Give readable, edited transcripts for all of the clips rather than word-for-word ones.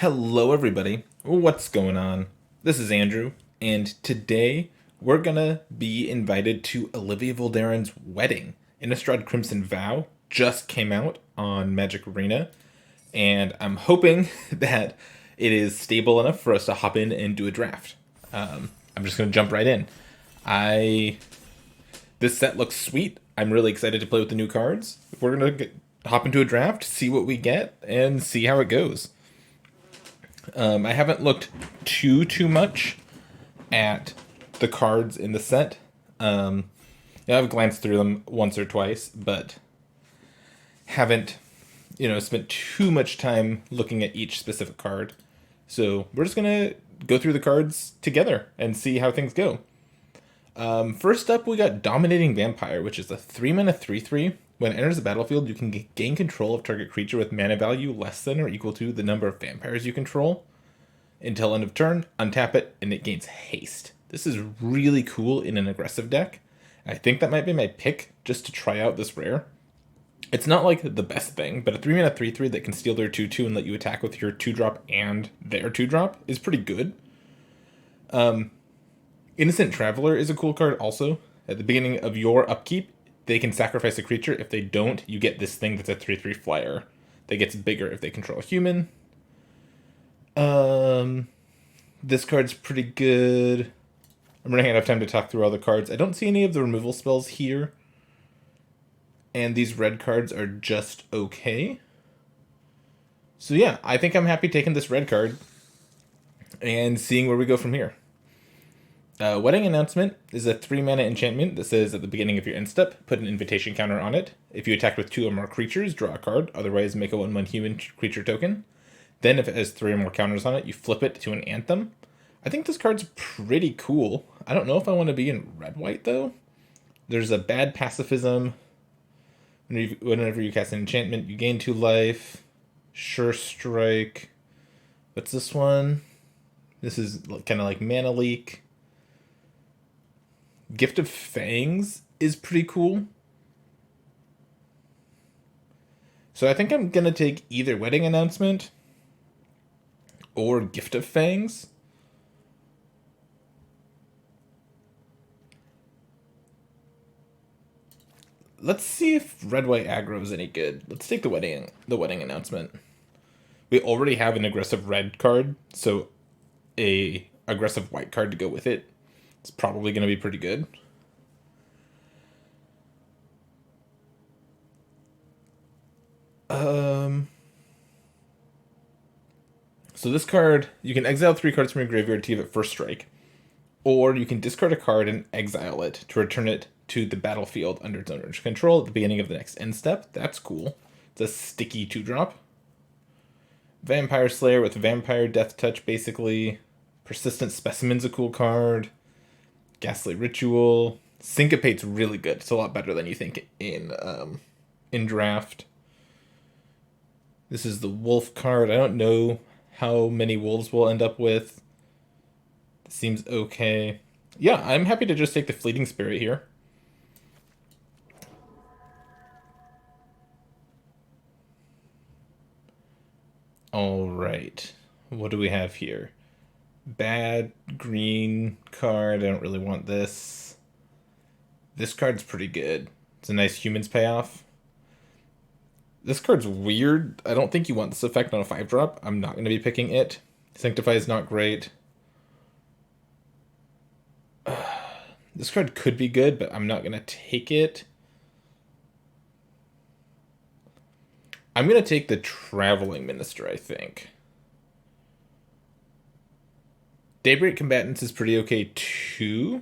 Hello, everybody. What's going on? This is Andrew, and today we're gonna be invited to Olivia Volderin's wedding. Innistrad Crimson Vow just came out on Magic Arena, and I'm hoping that it is stable enough for us to hop in and do a draft. I'm just gonna jump right in. I This set looks sweet. I'm really excited to play with the new cards. We're gonna hop into a draft, see what we get, and see how it goes. I haven't looked too much at the cards in the set. I've glanced through them once or twice, but haven't, spent too much time looking at each specific card. So we're just gonna go through the cards together and see how things go. First up, we got Dominating Vampire, which is a 3-mana 3/3. When it enters the battlefield, you can gain control of target creature with mana value less than or equal to the number of vampires you control. Until end of turn, untap it, and it gains haste. This is really cool in an aggressive deck. I think that might be my pick just to try out this rare. It's not like the best thing, but a 3-mana 3/3 that can steal their 2/2 and let you attack with your 2-drop and their 2-drop is pretty good. Innocent Traveler is a cool card also. At the beginning of your upkeep, they can sacrifice a creature. If they don't, you get this thing that's a 3/3 flyer that gets bigger if they control a human. This card's pretty good. I'm running out of time to talk through all the cards. I don't see any of the removal spells here. And these red cards are just okay. So yeah, I think I'm happy taking this red card and seeing where we go from here. Wedding Announcement is a 3-mana enchantment that says at the beginning of your end step, put an invitation counter on it. If you attack with 2 or more creatures, draw a card. Otherwise, make a 1/1 human creature token. Then if it has 3 or more counters on it, you flip it to an anthem. I think this card's pretty cool. I don't know if I want to be in red-white, though. There's a bad pacifism. Whenever you cast an enchantment, you gain 2 life. Sure Strike. What's this one? This is kind of like Mana Leak. Gift of Fangs is pretty cool. So I think I'm going to take either Wedding Announcement or Gift of Fangs. Let's see if red-white aggro is any good. Let's take the wedding announcement. We already have an aggressive red card, so a aggressive white card to go with it. It's probably going to be pretty good. So this card, you can exile 3 cards from your graveyard to give it first strike. Or you can discard a card and exile it to return it to the battlefield under its owner's control at the beginning of the next end step. That's cool. It's a sticky 2-drop. Vampire Slayer with Vampire Death Touch, basically. Persistent Specimen's a cool card. Ghastly Ritual. Syncopate's really good. It's a lot better than you think in draft. This is the Wolf card. I don't know how many wolves we'll end up with. Seems okay. Yeah, I'm happy to just take the Fleeting Spirit here. Alright. What do we have here? Bad green card. I don't really want this. This card's pretty good. It's a nice humans payoff. This card's weird. I don't think you want this effect on a 5-drop. I'm not going to be picking it. Sanctify is not great. This card could be good, but I'm not going to take it. I'm going to take the Traveling Minister, I think. Daybreak Combatants is pretty okay, too.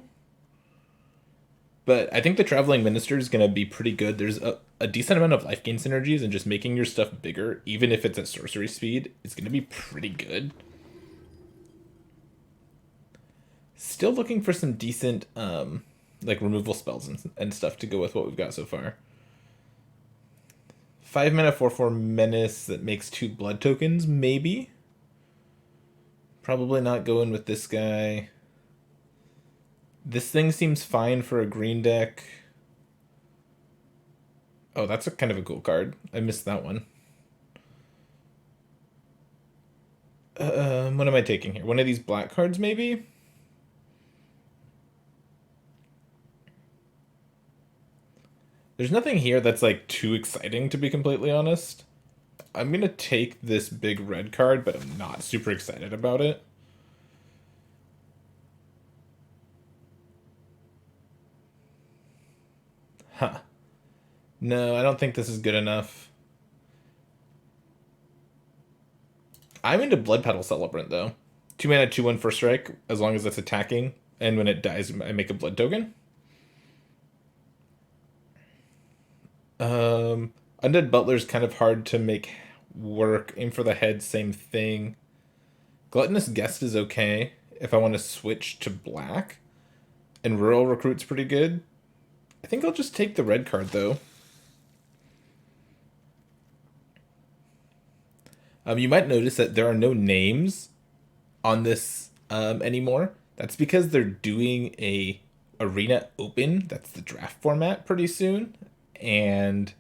But I think the Traveling Minister is going to be pretty good. There's a decent amount of life gain synergies, and just making your stuff bigger, even if it's at sorcery speed, is going to be pretty good. Still looking for some decent like removal spells and stuff to go with what we've got so far. 5-mana 4/4 Menace that makes 2 blood tokens, maybe. Probably not going with this guy. This thing seems fine for a green deck. Oh, that's a kind of a cool card. I missed that one. What am I taking here? One of these black cards, maybe? There's nothing here that's like too exciting, to be completely honest. I'm gonna take this big red card, but I'm not super excited about it. Huh. No, I don't think this is good enough. I'm into Blood Petal Celebrant, though. 2 mana, 2/1 first strike, as long as it's attacking, and when it dies, I make a blood token. Undead Butler's kind of hard to make work. Aim for the head, same thing. Gluttonous Guest is okay if I want to switch to black. And Rural Recruit's pretty good. I think I'll just take the red card, though. You might notice that there are no names on this anymore. That's because they're doing a Arena Open, that's the draft format, pretty soon. And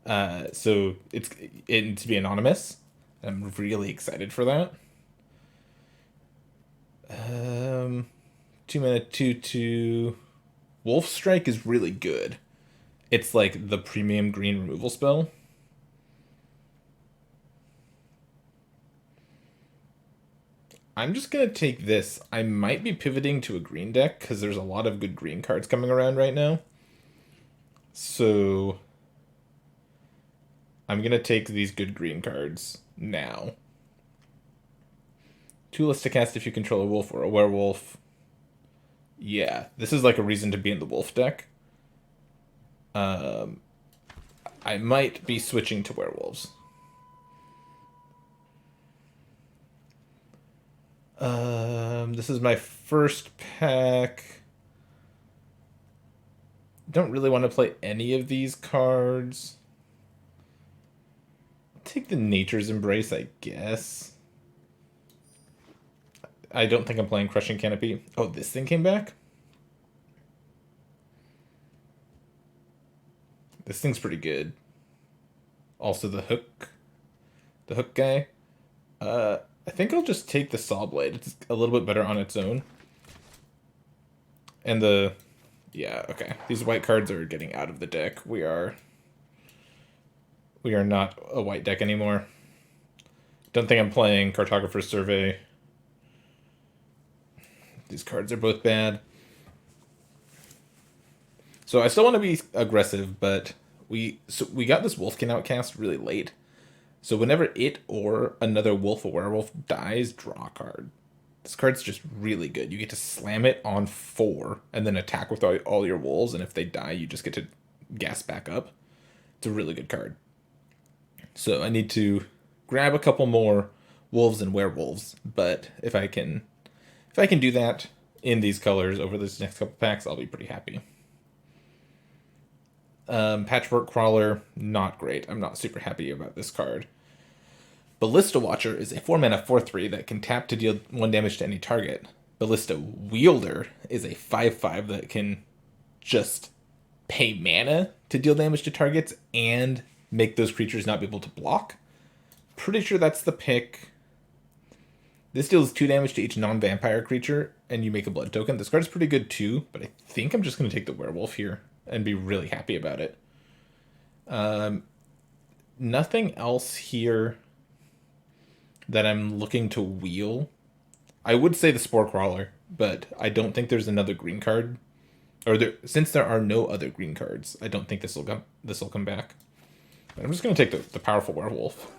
so it needs to be anonymous. I'm really excited for that. 2 mana, 2/2. Wolf Strike is really good. It's like the premium green removal spell. I'm just going to take this. I might be pivoting to a green deck because there's a lot of good green cards coming around right now. So I'm going to take these good green cards now. 2 lists to cast if you control a wolf or a werewolf. Yeah, this is like a reason to be in the wolf deck. I might be switching to werewolves. This is my first pack. Don't really want to play any of these cards. I'll take the Nature's Embrace, I guess. I don't think I'm playing Crushing Canopy. Oh, this thing came back? This thing's pretty good. Also the hook. The hook guy. I think I'll just take the Saw Blade. It's a little bit better on its own. And the... Yeah, okay. These white cards are getting out of the deck. We are not a white deck anymore. Don't think I'm playing Cartographer's Survey. These cards are both bad. So I still want to be aggressive, but we got this Wolfkin Outcast really late. So whenever it or another wolf or werewolf dies, draw a card. This card's just really good. You get to slam it on 4 and then attack with all your wolves, and if they die, you just get to gas back up. It's a really good card. So I need to grab a couple more wolves and werewolves, but if I can do that in these colors over this next couple packs, I'll be pretty happy. Patchwork Crawler, not great. I'm not super happy about this card. Ballista Watcher is a 4-mana 4/3 that can tap to deal 1 damage to any target. Ballista Wielder is a 5/5 that can just pay mana to deal damage to targets and make those creatures not be able to block. Pretty sure that's the pick. This deals 2 damage to each non-vampire creature, and you make a blood token. This card's pretty good too, but I think I'm just going to take the werewolf here and be really happy about it. Nothing else here that I'm looking to wheel. I would say the Spore Crawler, but I don't think there's another green card. Since there are no other green cards, I don't think this will come back. But I'm just going to take the powerful werewolf.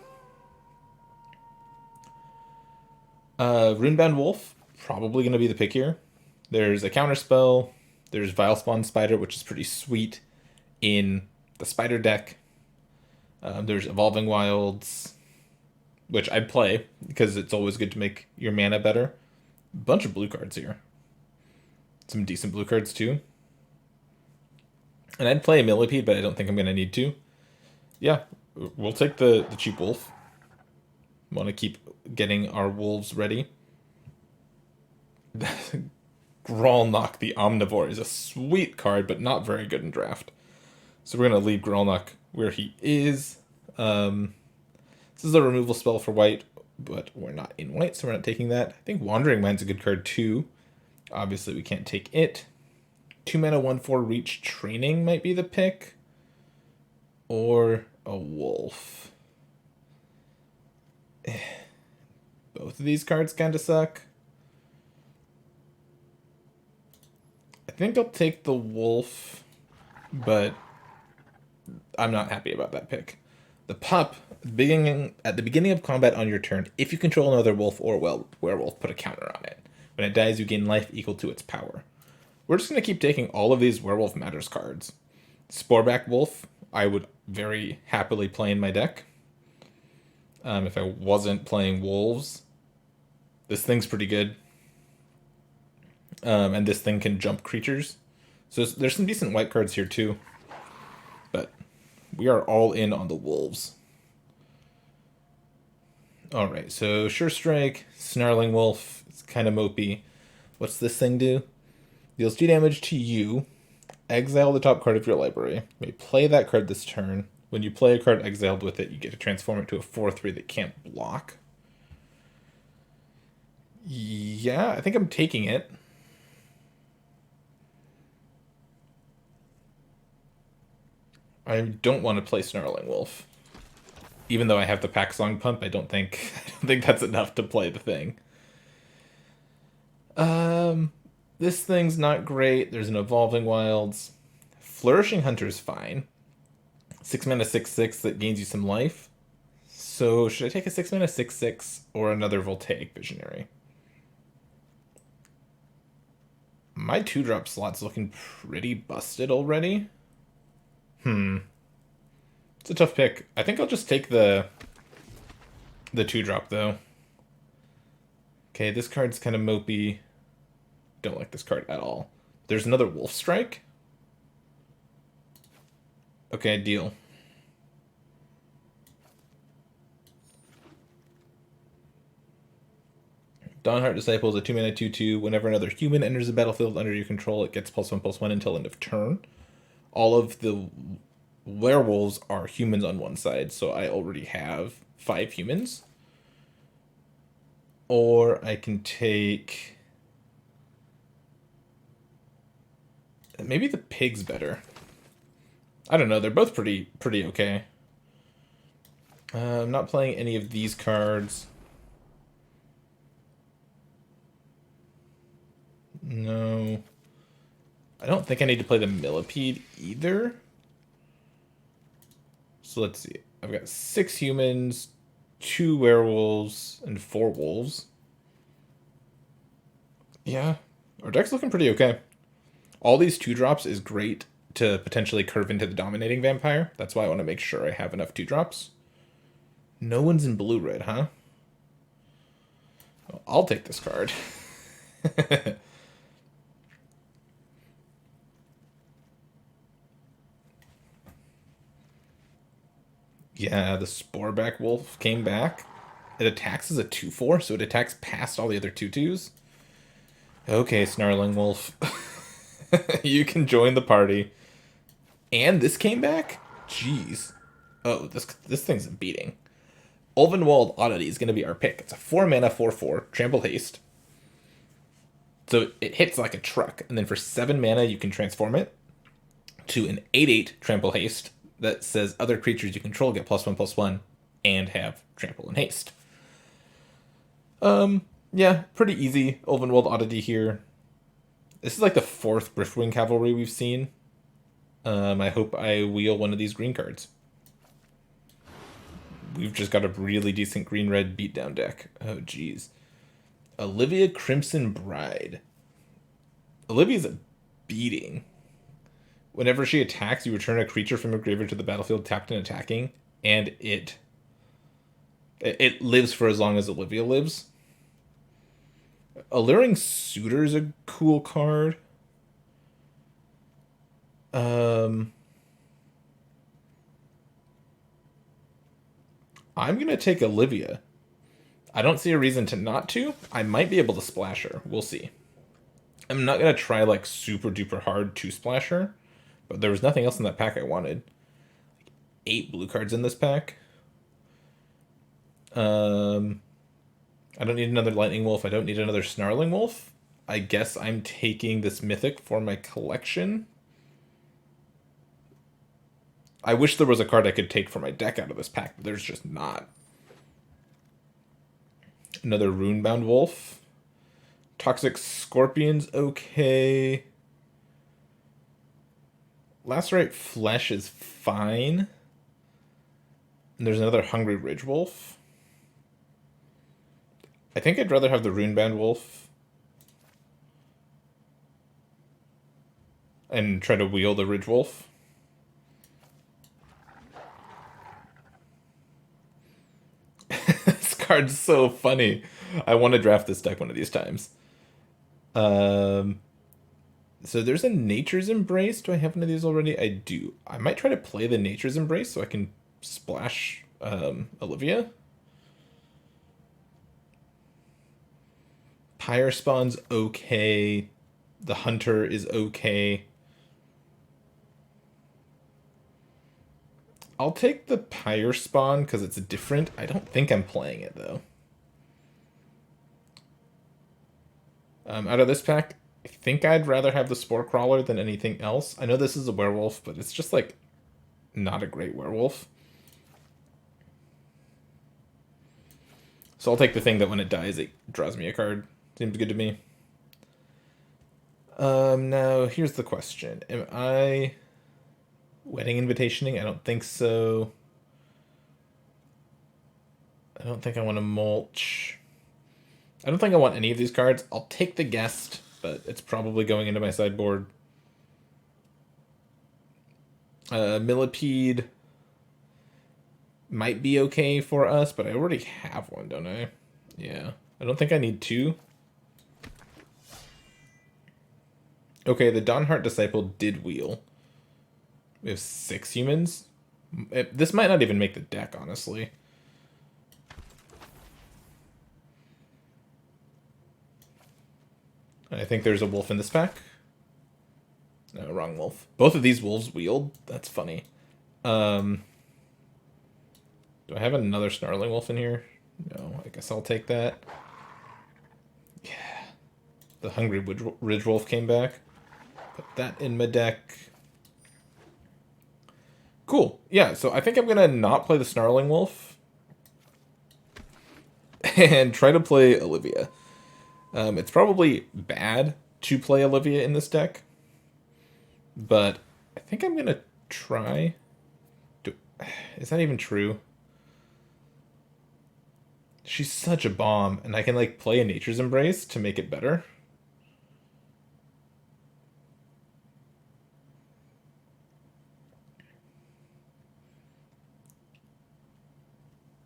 Runebound Wolf, probably going to be the pick here. There's a counterspell. There's Vilespawn Spider, which is pretty sweet in the Spider deck. There's Evolving Wilds, which I'd play because it's always good to make your mana better. Bunch of blue cards here. Some decent blue cards too. And I'd play a Millipede, but I don't think I'm going to need to. Yeah, we'll take the cheap wolf. Want to keep getting our wolves ready. Grolnok the Omnivore is a sweet card, but not very good in draft. So we're going to leave Grolnok where he is. This is a removal spell for white. but we're not in white, so we're not taking that. I think Wandering Mind's a good card too. Obviously, we can't take it. 2 mana, 1/4 reach training might be the pick. Or a wolf. Both of these cards kind of suck. I think I'll take the wolf, but I'm not happy about that pick. The pup, at the beginning of combat on your turn, if you control another wolf or werewolf, put a counter on it. When it dies, you gain life equal to its power. We're just going to keep taking all of these Werewolf Matters cards. Sporeback Wolf, I would very happily play in my deck. If I wasn't playing wolves. This thing's pretty good. And this thing can jump creatures. So there's some decent white cards here too. But we are all in on the wolves. Alright, so Sure Strike, Snarling Wolf, it's kind of mopey. What's this thing do? Deals 2 damage to you. Exile the top card of your library. You may play that card this turn. When you play a card exiled with it, you get to transform it to a 4/3 that can't block. Yeah, I think I'm taking it. I don't want to play Snarling Wolf. Even though I have the Pack Song Pump, I don't think that's enough to play the thing. This thing's not great. There's an Evolving Wilds. Flourishing Hunter's fine. 6 mana 6/6 that gains you some life. So should I take a 6 mana 6/6 or another Voltaic Visionary? My 2-drop slot's looking pretty busted already. It's a tough pick. I think I'll just take the 2-drop though. Okay, this card's kind of mopey. Don't like this card at all. There's another Wolf Strike. Okay, deal. Dawnheart Disciple is a 2 mana 2/2. Whenever another human enters the battlefield under your control, it gets +1/+1 until end of turn. All of the werewolves are humans on one side, so I already have 5 humans. Or I can take... maybe the pig's better. I don't know, they're both pretty okay. I'm not playing any of these cards. No. I don't think I need to play the Millipede either. So let's see. I've got 6 humans, 2 werewolves, and 4 wolves. Yeah, our deck's looking pretty okay. All these 2-drops is great to potentially curve into the Dominating Vampire. That's why I want to make sure I have enough 2-drops. No one's in blue-red, huh? Well, I'll take this card. Yeah, the Sporeback Wolf came back. It attacks as a 2/4, so it attacks past all the other 2/2s. Okay, Snarling Wolf. You can join the party. And this came back? Jeez. Oh, this thing's a beating. Ulvenwald Oddity is going to be our pick. It's a 4 mana 4/4, Trample Haste. So it hits like a truck, and then for 7 mana you can transform it to an 8/8 Trample Haste that says other creatures you control get +1/+1 and have Trample and Haste. Yeah, pretty easy Ulvenwald Oddity here. This is like the 4th Driftwing Cavalry we've seen. I hope I wheel one of these green cards. We've just got a really decent green-red beatdown deck. Oh, jeez. Olivia Crimson Bride. Olivia's a beating. Whenever she attacks, you return a creature from your graveyard to the battlefield tapped and attacking, and it lives for as long as Olivia lives. Alluring Suitor's a cool card. I'm going to take Olivia. I don't see a reason to not to. I might be able to splash her. We'll see. I'm not going to try like super duper hard to splash her, but there was nothing else in that pack I wanted. 8 blue cards in this pack. I don't need another lightning wolf. I don't need another snarling wolf. I guess I'm taking this mythic for my collection. I wish there was a card I could take for my deck out of this pack, but there's just not. Another runebound wolf. Toxic scorpion's okay. Lacerate flesh is fine. And there's another hungry ridge wolf. I think I'd rather have the runebound wolf and try to wheel the ridge wolf. This card's so funny. I want to draft this deck one of these times. So there's a Nature's Embrace. Do I have one of these already? I do. I might try to play the Nature's Embrace so I can splash Olivia. Pyre Spawn's okay. The Hunter is okay. I'll take the Pyre Spawn because it's different. I don't think I'm playing it, though. Out of this pack, I think I'd rather have the Spore Crawler than anything else. I know this is a werewolf, but it's just, like, not a great werewolf. So I'll take the thing that when it dies, it draws me a card. Seems good to me. Now, here's the question. Am I wedding invitationing? I don't think so. I don't think I want to mulch. I don't think I want any of these cards. I'll take the guest, but it's probably going into my sideboard. Millipede might be okay for us, but I already have one, don't I? Yeah. I don't think I need two. Okay, the Dawnheart Disciple did wheel. We have 6 humans. This might not even make the deck, honestly. I think there's a wolf in this pack. No, wrong wolf. Both of these wolves wheeled. That's funny. Do I have another snarling wolf in here? No, I guess I'll take that. Yeah. The hungry ridge wolf came back. Put that in my deck. Cool. Yeah, so I think I'm going to not play the snarling wolf. And try to play Olivia. It's probably bad to play Olivia in this deck. But I think I'm going to try. Is that even true? She's such a bomb, and I can, like, play a Nature's Embrace to make it better.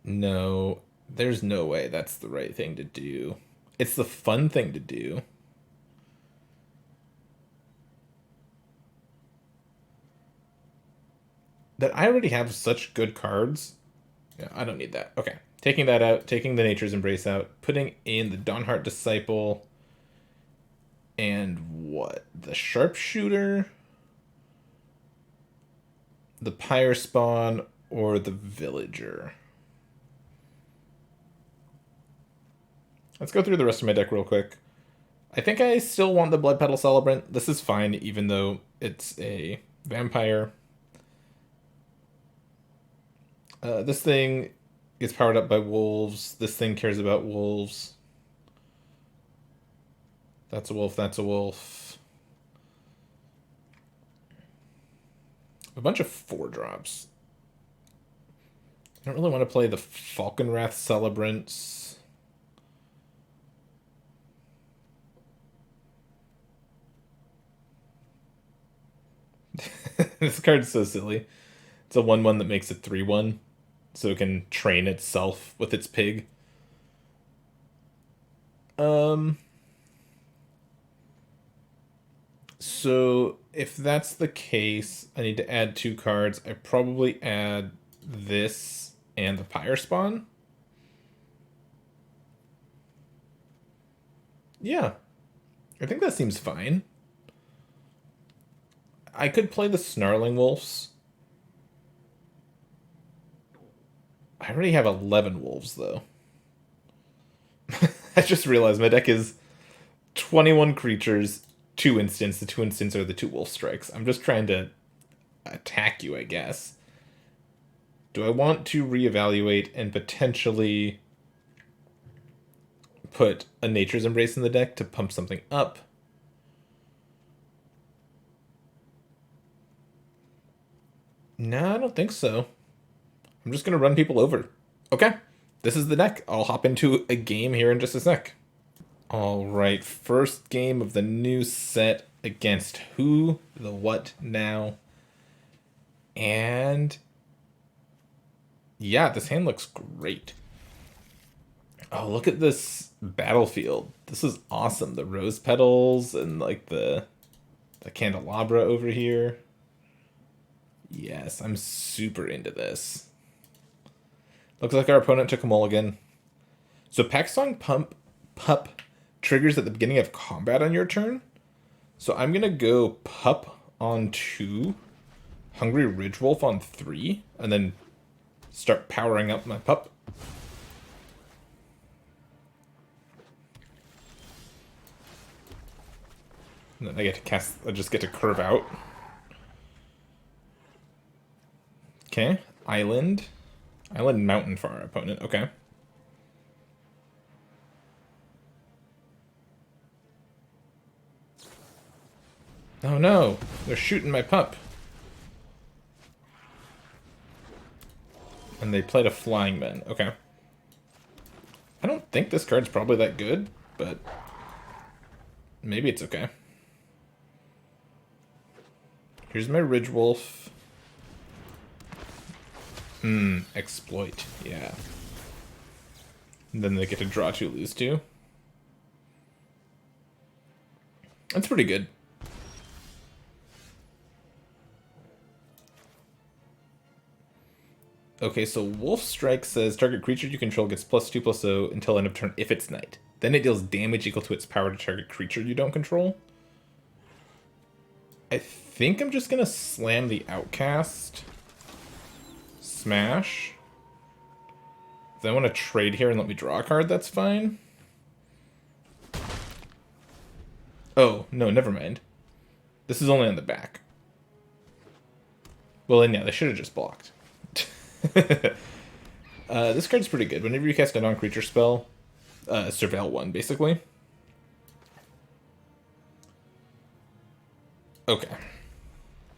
No, there's no way that's the right thing to do. It's the fun thing to do. That I already have such good cards. Yeah, I don't need that. Okay. Taking that out, taking the Nature's Embrace out, putting in the Dawnheart Disciple, and what? The Sharpshooter, the Pyre Spawn, or the Villager. Let's go through the rest of my deck real quick. I think I still want the Blood Petal Celebrant. This is fine, even though it's a vampire. This thing gets powered up by wolves. This thing cares about wolves. That's a wolf, that's a wolf. A bunch of 4-drops. I don't really want to play the Falconwrath Celebrants. This card's so silly. It's a 1/1 that makes it 3/1, so it can train itself with its pig. So if that's the case, I need to add 2 cards. I probably add this and the Pyre Spawn. Yeah, I think that seems fine. I could play the Snarling Wolves. I already have 11 wolves, though. I just realized my deck is 21 creatures, 2 instants. The 2 instants are the 2 wolf strikes. I'm just trying to attack you, I guess. Do I want to reevaluate and potentially put a Nature's Embrace in the deck to pump something up? No, I don't think so. I'm just going to run people over. Okay, this is the deck. I'll hop into a game here in just a sec. All right, first game of the new set against who, the what now. And yeah, this hand looks great. Oh, look at this battlefield. This is awesome. The rose petals and like the candelabra over here. Yes, I'm super into this. Looks like our opponent took a mulligan. So Paxsong Pup triggers at the beginning of combat on your turn. So I'm going to go Pup on 2, Hungry Ridgewolf on 3, and then start powering up my Pup. And then I get to cast, I just get to curve out. Okay, Island. Island Mountain for our opponent, okay. Oh no, they're shooting my Pup. And they played a Flying Men, okay. I don't think this card's probably that good, but maybe it's okay. Here's my Ridgewolf. Exploit, yeah. And then they get to draw 2, lose 2. That's pretty good. Okay, so Wolf Strike says target creature you control gets +2/+0 until end of turn if it's night. Then it deals damage equal to its power to target creature you don't control. I think I'm just gonna slam the Outcast. Smash. If I want to trade here and let me draw a card, that's fine. Oh, no, never mind. This is only on the back. Well, then yeah, they should have just blocked. This card's pretty good. Whenever you cast a non-creature spell, surveil 1, basically. Okay.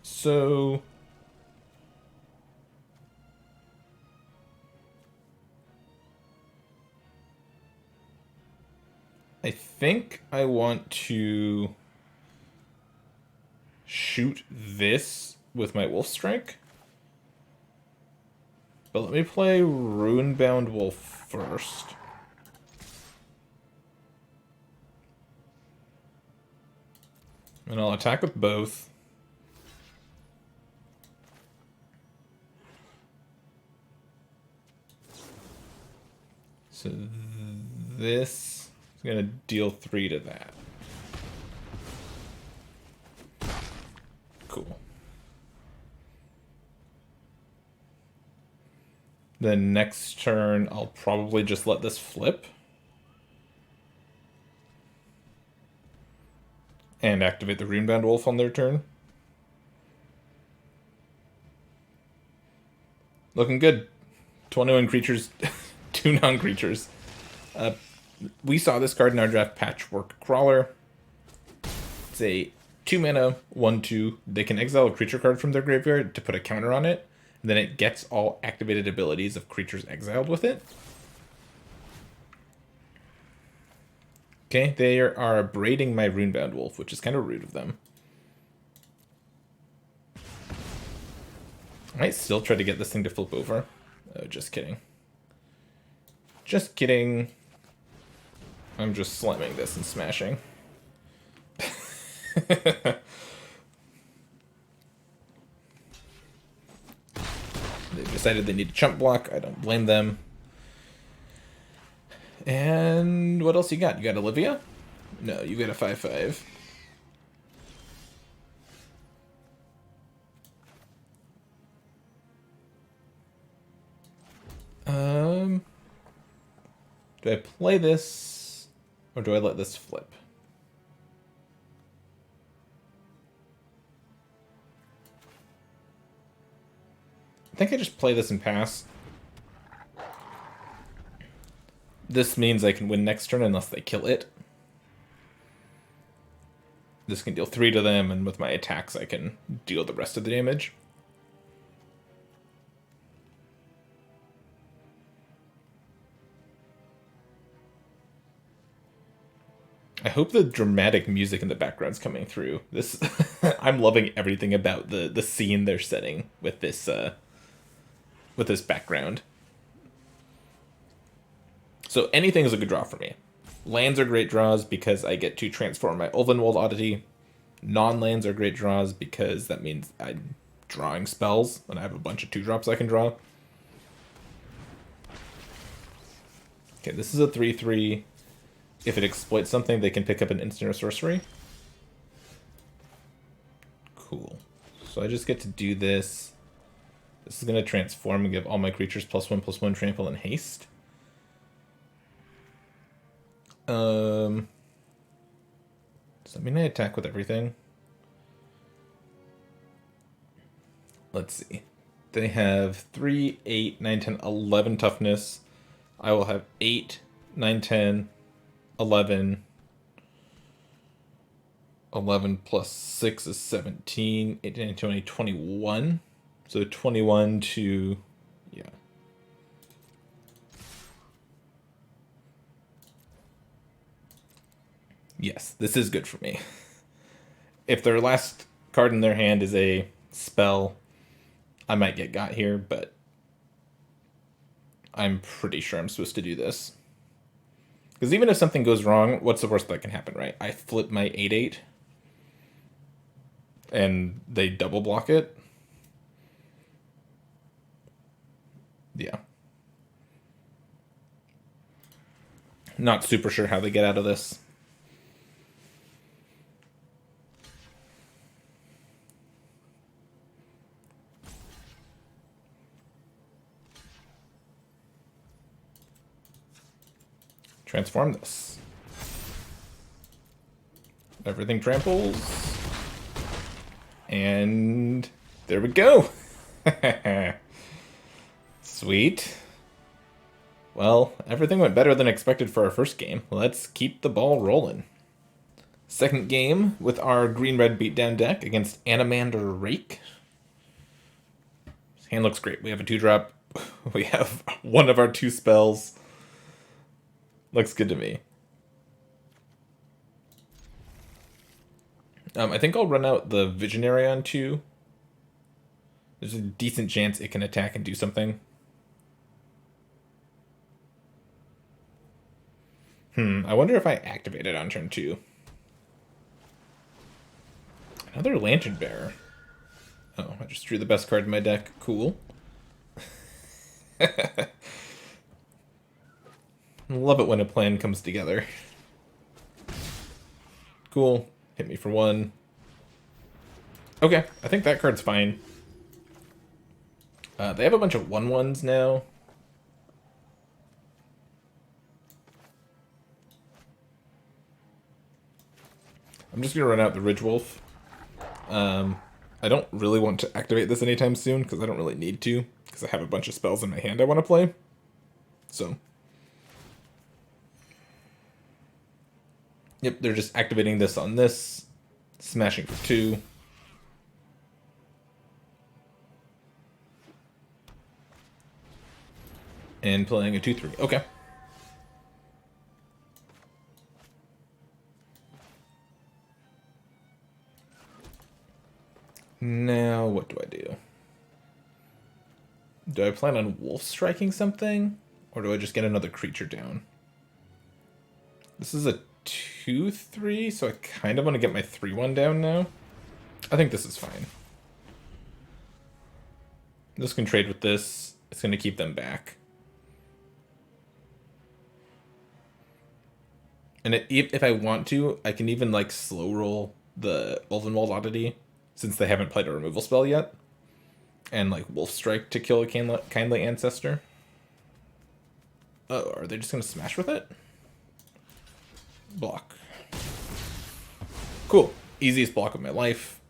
So I think I want to shoot this with my Wolf Strike. But let me play Runebound Wolf first. And I'll attack with both. So this is going to deal 3 to that. Cool. Then next turn, I'll probably just let this flip. And activate the Runebound Wolf on their turn. Looking good. 21 creatures, 2 non-creatures. We saw this card in our draft, Patchwork Crawler. It's a 2-mana, 1/2. They can exile a creature card from their graveyard to put a counter on it. And then it gets all activated abilities of creatures exiled with it. Okay, they are braiding my Runebound Wolf, which is kind of rude of them. I might still try to get this thing to flip over. Oh, just kidding. Just kidding. I'm just slamming this and smashing. They've decided they need a chump block. I don't blame them. And what else you got? You got Olivia? No, you got a 5/5. Do I play this? Or do I let this flip? I think I just play this and pass. This means I can win next turn unless they kill it. This can deal 3 to them, and with my attacks I can deal the rest of the damage. I hope the dramatic music in the background's coming through. This I'm loving everything about the scene they're setting with this background. So anything is a good draw for me. Lands are great draws because I get to transform my Ulvenwald Oddity. Non-lands are great draws because that means I'm drawing spells, and I have a bunch of 2-drops I can draw. Okay, this is a 3/3. If it exploits something, they can pick up an instant or sorcery. Cool. So I just get to do this. This is going to transform and give all my creatures +1/+1 trample and haste. Does that mean I attack with everything? Let's see. They have 3, 8, 9, 10, 11 toughness. I will have 8, 9, 10, 11. 11 plus 6 is 17. 8, 9, 20, 21. So 21 to... yeah. Yes, this is good for me. If their last card in their hand is a spell, I might get got here, but I'm pretty sure I'm supposed to do this. Because even if something goes wrong, what's the worst that can happen, right? I flip my 8/8, and they double block it. Yeah. Not super sure how they get out of this. Transform this. Everything tramples. And there we go. Sweet. Well, everything went better than expected for our first game. Let's keep the ball rolling. Second game with our green-red beatdown deck against Animander Rake. His hand looks great. We have a 2-drop. We have one of our 2 spells. Looks good to me. I think I'll run out the Visionary on 2. There's a decent chance it can attack and do something. I wonder if I activate it on turn 2. Another Lantern Bearer. Oh, I just drew the best card in my deck. Cool. Love it when a plan comes together. Cool. Hit me for 1. Okay, I think that card's fine. They have a bunch of 1/1s now. I'm just going to run out the Ridgewolf. I don't really want to activate this anytime soon, because I don't really need to, because I have a bunch of spells in my hand I want to play. So... yep, they're just activating this on this, smashing for 2. And playing a 2/3. Okay. Now, what do I do? Do I plan on wolf striking something? Or do I just get another creature down? This is a 2/3, so I kind of want to get my 3/1 down now. I think this is fine. This can trade with this. It's going to keep them back. And if I want to, I can even like slow roll the Ulvenwald Oddity, since they haven't played a removal spell yet. And like Wolf Strike to kill a Kindly Ancestor. Oh, are they just going to smash with it? Block. Cool. Easiest block of my life.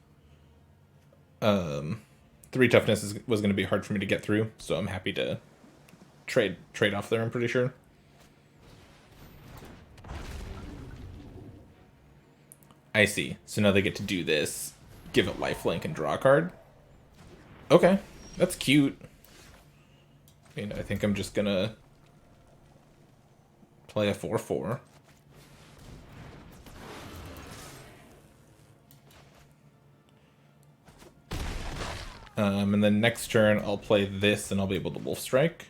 3 toughness was going to be hard for me to get through, so I'm happy to trade off there, I'm pretty sure. I see. So now they get to do this. Give it lifelink and draw a card. Okay. That's cute. I mean, I think I'm just gonna play a 4/4. And then next turn I'll play this and I'll be able to Wolf Strike.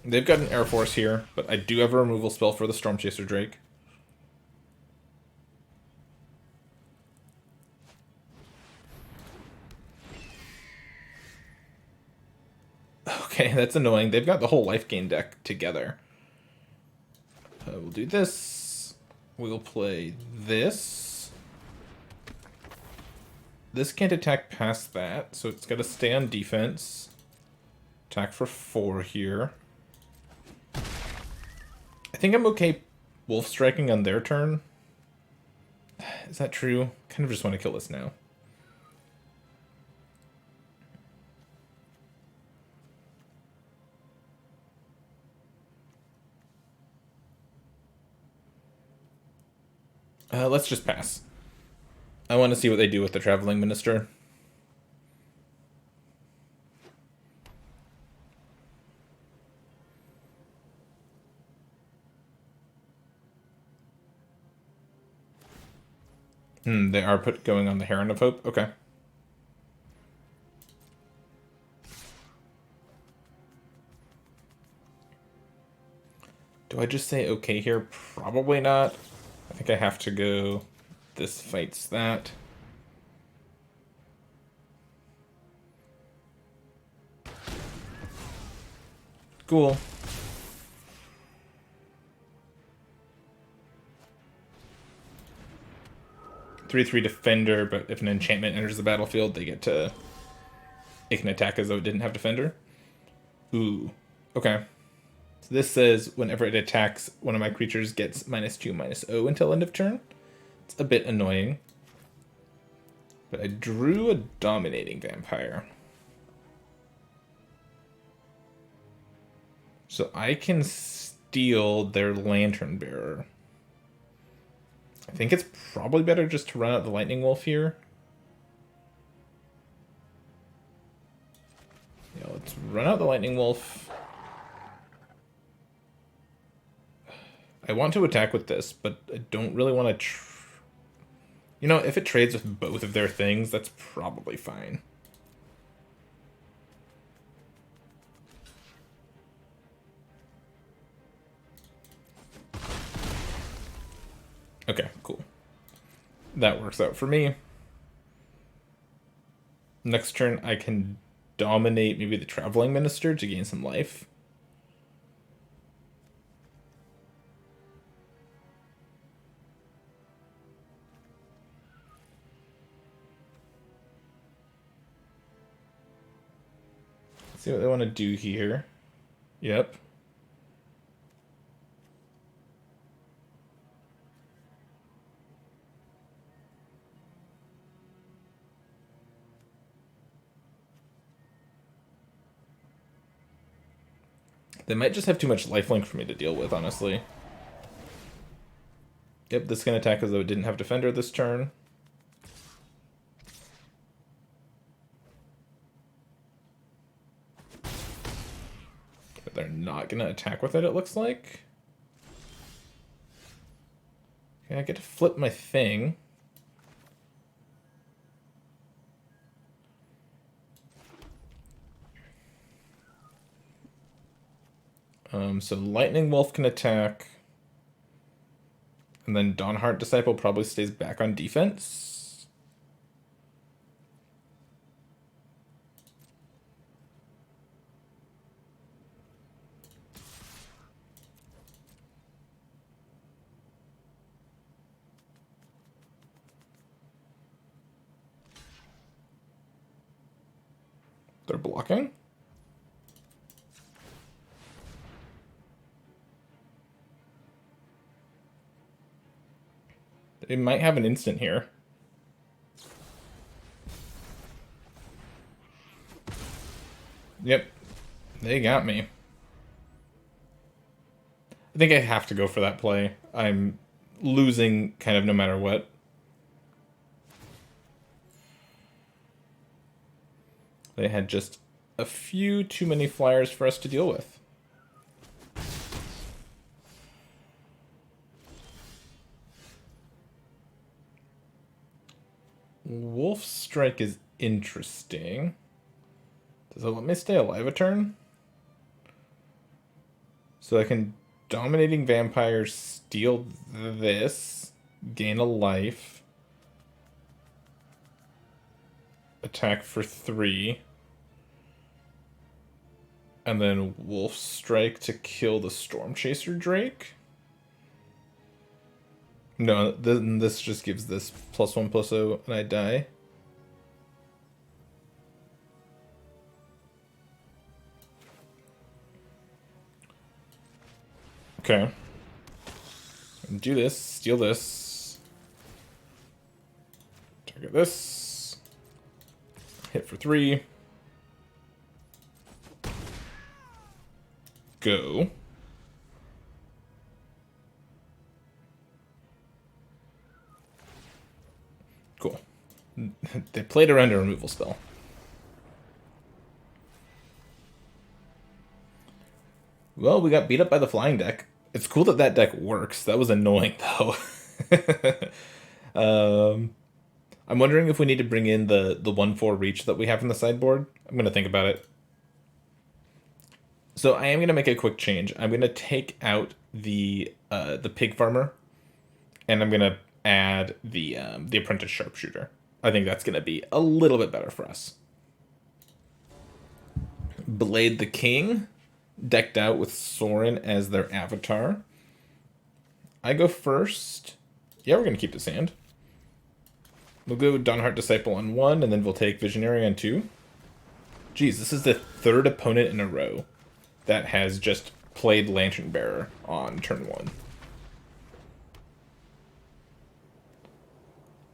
They've got an Air Force here, but I do have a removal spell for the Storm Chaser Drake. Okay, that's annoying. They've got the whole life gain deck together. We'll do this. We'll play this. This can't attack past that, so it's got to stay on defense. Attack for 4 here. I think I'm okay wolf striking on their turn. Is that true? Kind of just want to kill this now. Let's just pass. I want to see what they do with the Traveling Minister. They are going on the Heron of Hope. Okay. Do I just say okay here? Probably not. I think I have to go. This fights that. Cool. 3/3 defender, but if an enchantment enters the battlefield, they get to. It can attack as though it didn't have defender. Ooh. Okay. So this says whenever it attacks, one of my creatures gets -2/-0 until end of turn. It's a bit annoying. But I drew a Dominating Vampire. So I can steal their Lantern Bearer. I think it's probably better just to run out the Lightning Wolf here. Yeah, let's run out the Lightning Wolf. I want to attack with this, but I don't really want to... You know, if it trades with both of their things, that's probably fine. Okay, cool. That works out for me. Next turn, I can dominate maybe the Traveling Minister to gain some life. See what they want to do here. Yep. They might just have too much lifelink for me to deal with, honestly. Yep, this can attack as though it didn't have defender this turn. But they're not going to attack with it, it looks like. Okay, I get to flip my thing. So Lightning Wolf can attack. And then Dawnheart Disciple probably stays back on defense. They're blocking. They might have an instant here. Yep. They got me. I think I have to go for that play. I'm losing kind of no matter what. They had just a few too many flyers for us to deal with. Wolf Strike is interesting. Does it let me stay alive a turn? So I can Dominating Vampire, steal this, gain a life, attack for 3, and then Wolf Strike to kill the Storm Chaser Drake? No, then this just gives this +1/+0 and I die. Okay. Do this, steal this. Target this. Hit for 3. Go. Cool. They played around a removal spell. Well, we got beat up by the flying deck. It's cool that that deck works. That was annoying, though. I'm wondering if we need to bring in the 1/4 reach that we have in the sideboard. I'm going to think about it. So I am going to make a quick change. I'm going to take out the pig farmer, and I'm going to add the apprentice sharpshooter. I think that's going to be a little bit better for us. Blade the King, decked out with Sorin as their avatar. I go first. Yeah, we're going to keep this hand. We'll go with Dawnhart Disciple on 1, and then we'll take Visionary on 2. Geez, this is the 3rd opponent in a row that has just played Lantern Bearer on turn 1.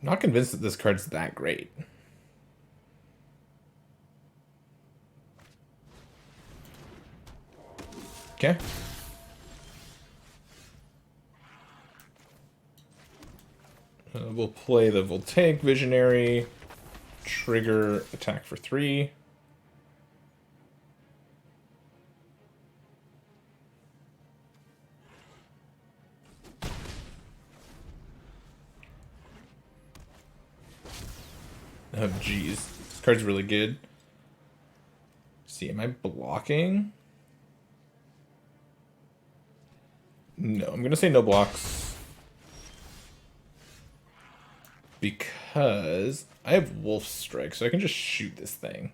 Not convinced that this card's that great. Okay. We'll play the Voltaic Visionary, trigger attack for 3. Oh, jeez. This card's really good. See, am I blocking? No, I'm going to say no blocks. Because I have Wolf Strike, so I can just shoot this thing.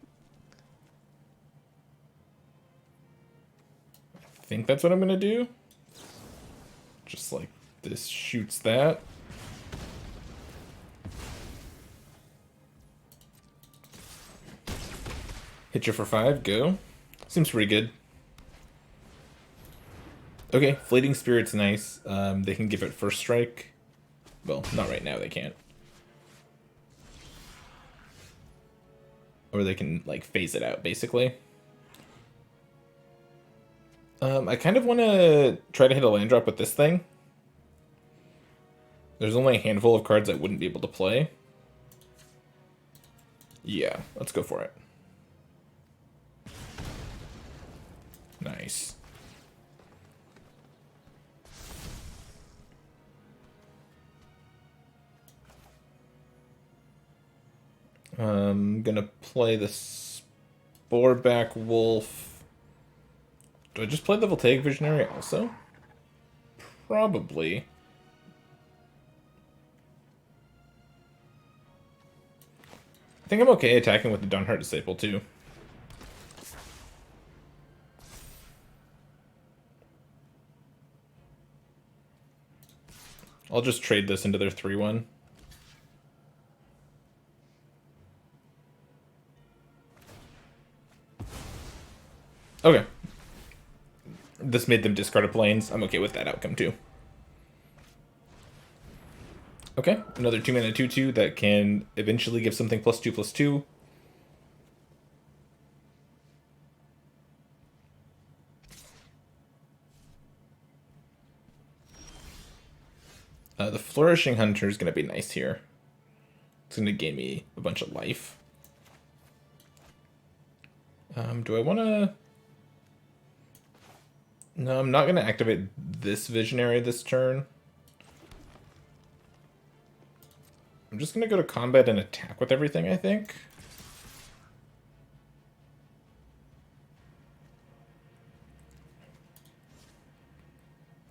I think that's what I'm going to do. Just like this shoots that. Hit you for 5, go. Seems pretty good. Okay, Fleeting Spirit's nice. They can give it first strike. Well, not right now, they can't. Or they can, like, phase it out, basically. I kind of want to try to hit a land drop with this thing. There's only a handful of cards I wouldn't be able to play. Yeah, let's go for it. Nice. I'm gonna play the Sporeback Wolf. Do I just play the Voltaic Visionary also? Probably. I think I'm okay attacking with the Dawnhart Disciple too. I'll just trade this into their 3/1. Okay. This made them discard a planes. I'm okay with that outcome too. Okay, another 2-mana 2/2 that can eventually give something +2/+2. The Flourishing Hunter is going to be nice here. It's going to gain me a bunch of life. Do I want to... No, I'm not going to activate this Visionary this turn. I'm just going to go to combat and attack with everything, I think.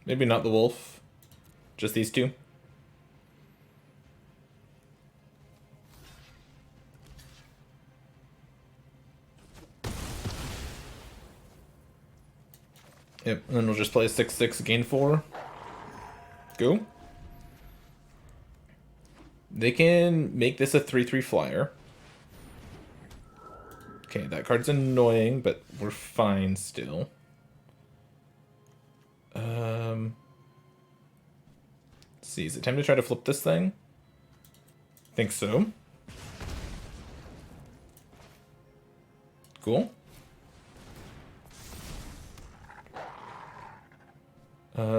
Maybe not the wolf. Just these two. Yep, and then we'll just play a 6/6, gain 4. Go. They can make this a 3/3 flyer. Okay, that card's annoying, but we're fine still. Let's see, is it time to try to flip this thing? Think so. Cool.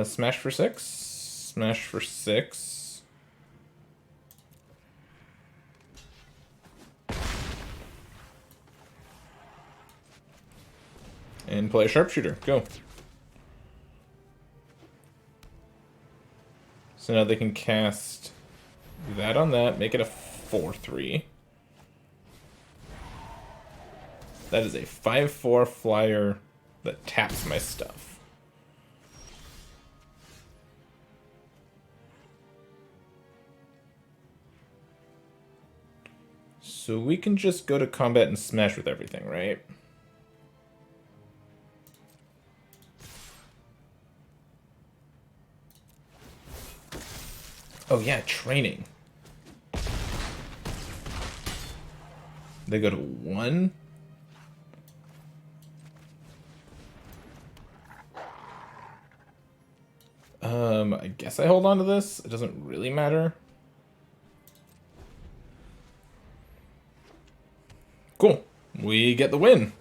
Smash for 6. Smash for 6. And play a sharpshooter. Go. So now they can cast that on that, make it a 4/3. That is a 5/4 flyer that taps my stuff. So we can just go to combat and smash with everything, right? Oh yeah, training. They go to 1. I guess I hold on to this. It doesn't really matter. Cool. We get the win.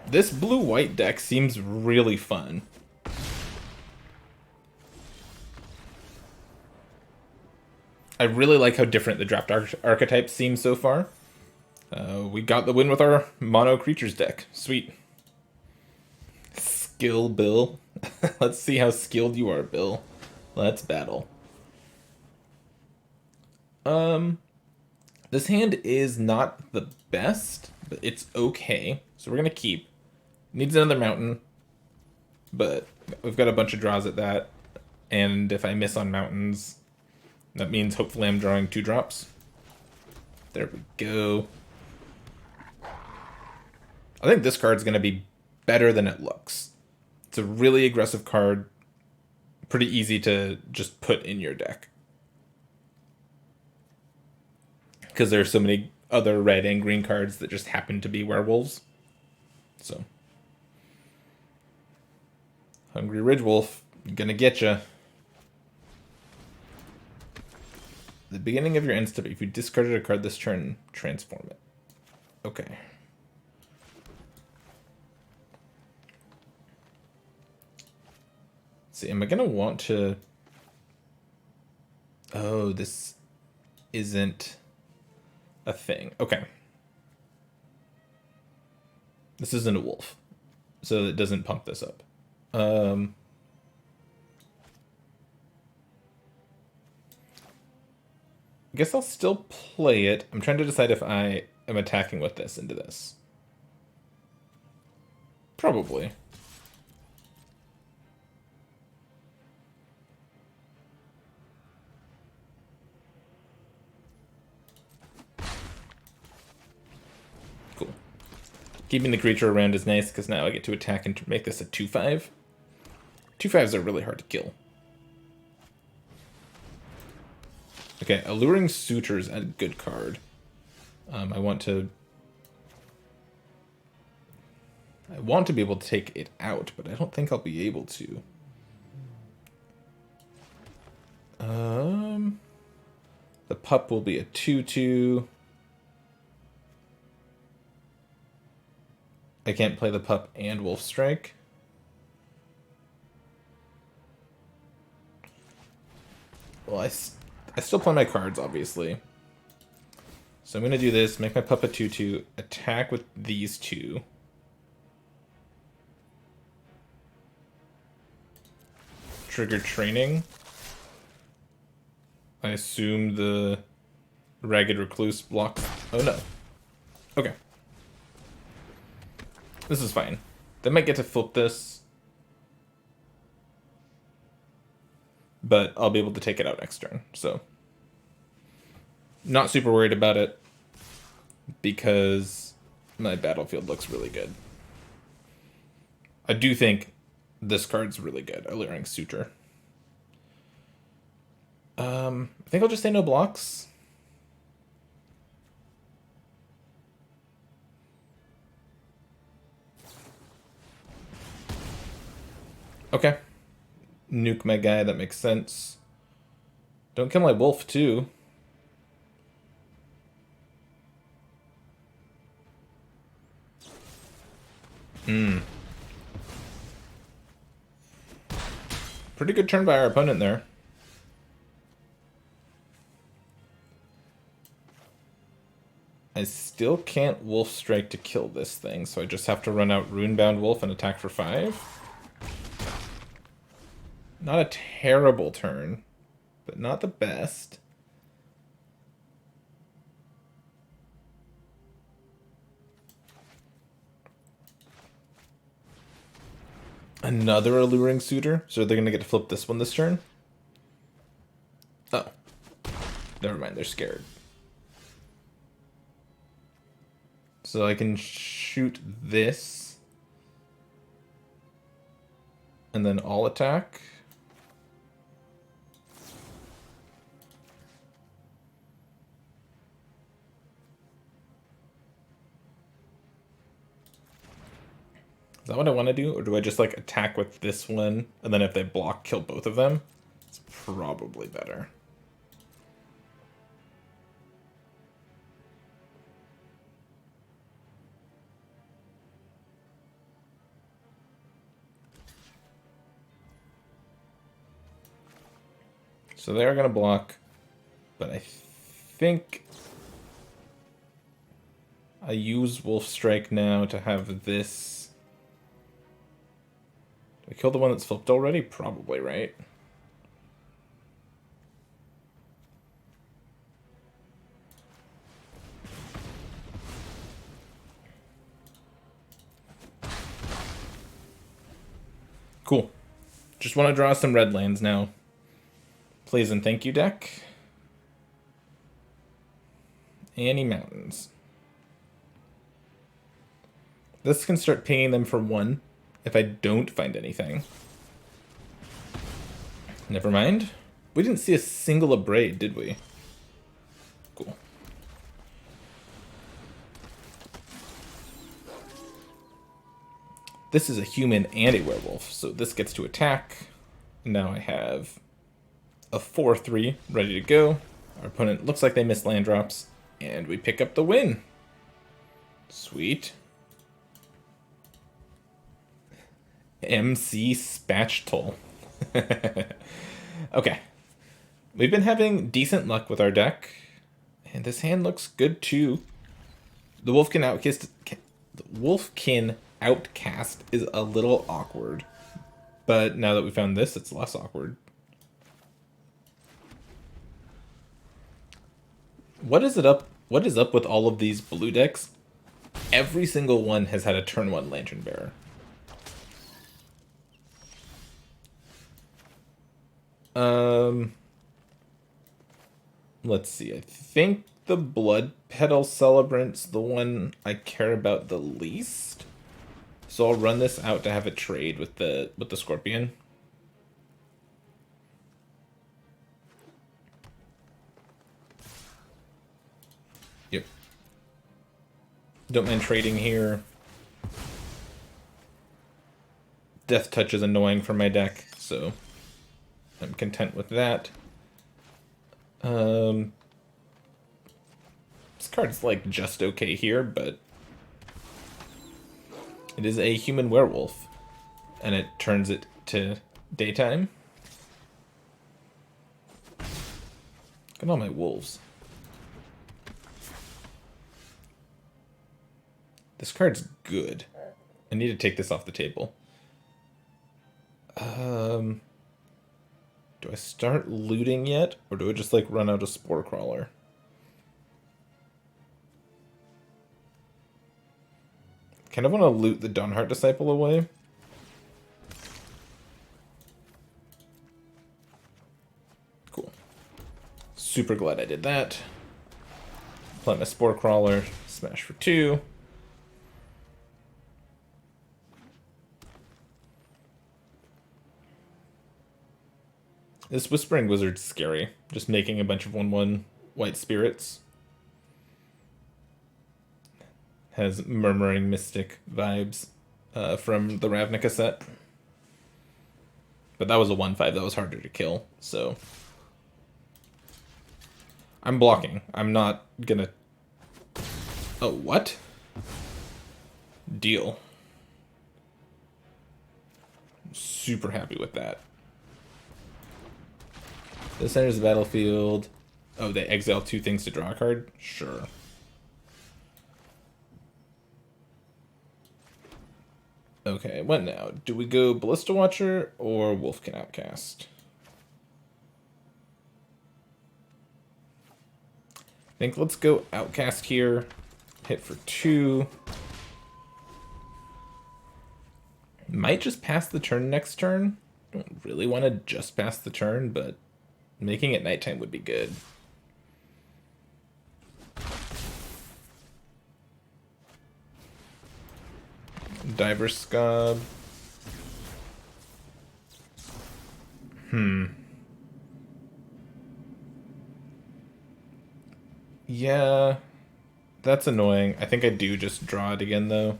This blue-white deck seems really fun. I really like how different the draft archetypes seem so far. We got the win with our mono creatures deck. Sweet. Skill, Bill. Let's see how skilled you are, Bill. Let's battle. This hand is not the best, but it's okay. So we're gonna keep. Needs another mountain, but we've got a bunch of draws at that. And if I miss on mountains, that means hopefully I'm drawing 2 drops. There we go. I think this card's gonna be better than it looks. It's a really aggressive card. Pretty easy to just put in your deck. Because there are so many other red and green cards that just happen to be werewolves. So. Hungry Ridge Wolf, gonna get ya. The beginning of your end step, if you discarded a card this turn, transform it. Okay. See, am I gonna want to... Oh, this isn't a thing. Okay. This isn't a wolf, so it doesn't pump this up. I guess I'll still play it. I'm trying to decide if I am attacking with this into this. Probably. Cool. Keeping the creature around is nice because now I get to attack and make this a 2/5. 2/5s are really hard to kill. Okay, Alluring Suitor's a good card. I want to... I want to be able to take it out, but I don't think I'll be able to. The pup will be a 2/2. I can't play the pup and Wolf Strike. Well, I still play my cards, obviously. So I'm going to do this, make my pup a 2/2, attack with these two. Trigger training. I assume the Ragged Recluse blocks. Oh no. Okay. This is fine. They might get to flip this, but I'll be able to take it out next turn, so. Not super worried about it, because my battlefield looks really good. I do think this card's really good, Alluring Suitor. I think I'll just say no blocks. Okay. Nuke my guy, that makes sense. Don't kill my wolf, too. Pretty good turn by our opponent there. I still can't Wolf Strike to kill this thing, so I just have to run out Runebound Wolf and attack for 5. Not a terrible turn, but not the best. Another Alluring Suitor? So they're going to get to flip this one this turn? Oh. Never mind, they're scared. So I can shoot this. And then all attack. Is that what I want to do? Or do I just like attack with this one, and then if they block, kill both of them? It's probably better. So they are going to block, but I think I use Wolf Strike now to have this. Did I kill the one that's flipped already? Probably, right? Cool. Just want to draw some red lands now. Please and thank you, deck. Any mountains. This can start pinging them for 1 if I don't find anything. Never mind. We didn't see a single Abrade, did we? Cool. This is a human and a werewolf, so this gets to attack. Now I have a 4/3 ready to go. Our opponent looks like they missed land drops, and we pick up the win. Sweet. MC Spatchtoll. Okay. We've been having decent luck with our deck, and this hand looks good too. The Wolfkin Outcast is a little awkward, but now that we found this, it's less awkward. What is up with all of these blue decks? Every single one has had a turn 1 Lantern Bearer. Let's see. I think the Blood Petal Celebrant's the one I care about the least. So I'll run this out to have it trade with the Scorpion. Yep. Don't mind trading here. Death Touch is annoying for my deck, so I'm content with that. This card's like just okay here, but it is a human werewolf, and it turns it to daytime. Look at all my wolves. This card's good. I need to take this off the table. Do I start looting yet, or do I just like run out of Spore Crawler? Kind of want to loot the Dawnheart Disciple away. Cool. Super glad I did that. Play my Spore Crawler, smash for 2. This Whispering Wizard's scary. Just making a bunch of 1/1 white spirits. Has Murmuring Mystic vibes from the Ravnica set. But that was a 1/5 that was harder to kill, so... I'm blocking. I'm not gonna... Oh, what? Deal. Super happy with that. This enters the battlefield. Oh, they exile 2 things to draw a card? Sure. Okay, what now? Do we go Ballista Watcher or Wolfkin Outcast? I think let's go Outcast here. Hit for 2. Might just pass the turn next turn. Don't really want to just pass the turn, but making it nighttime would be good. Diver Scob. Yeah, that's annoying. I think I do just draw it again, though.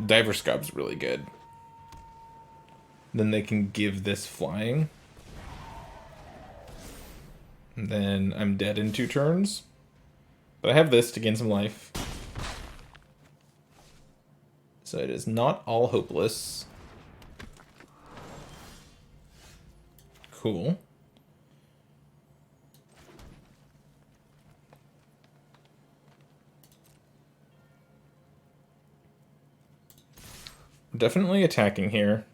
Diver Scob's really good. Then they can give this flying. And then I'm dead in 2 turns. But I have this to gain some life. So it is not all hopeless. Cool. Definitely attacking here.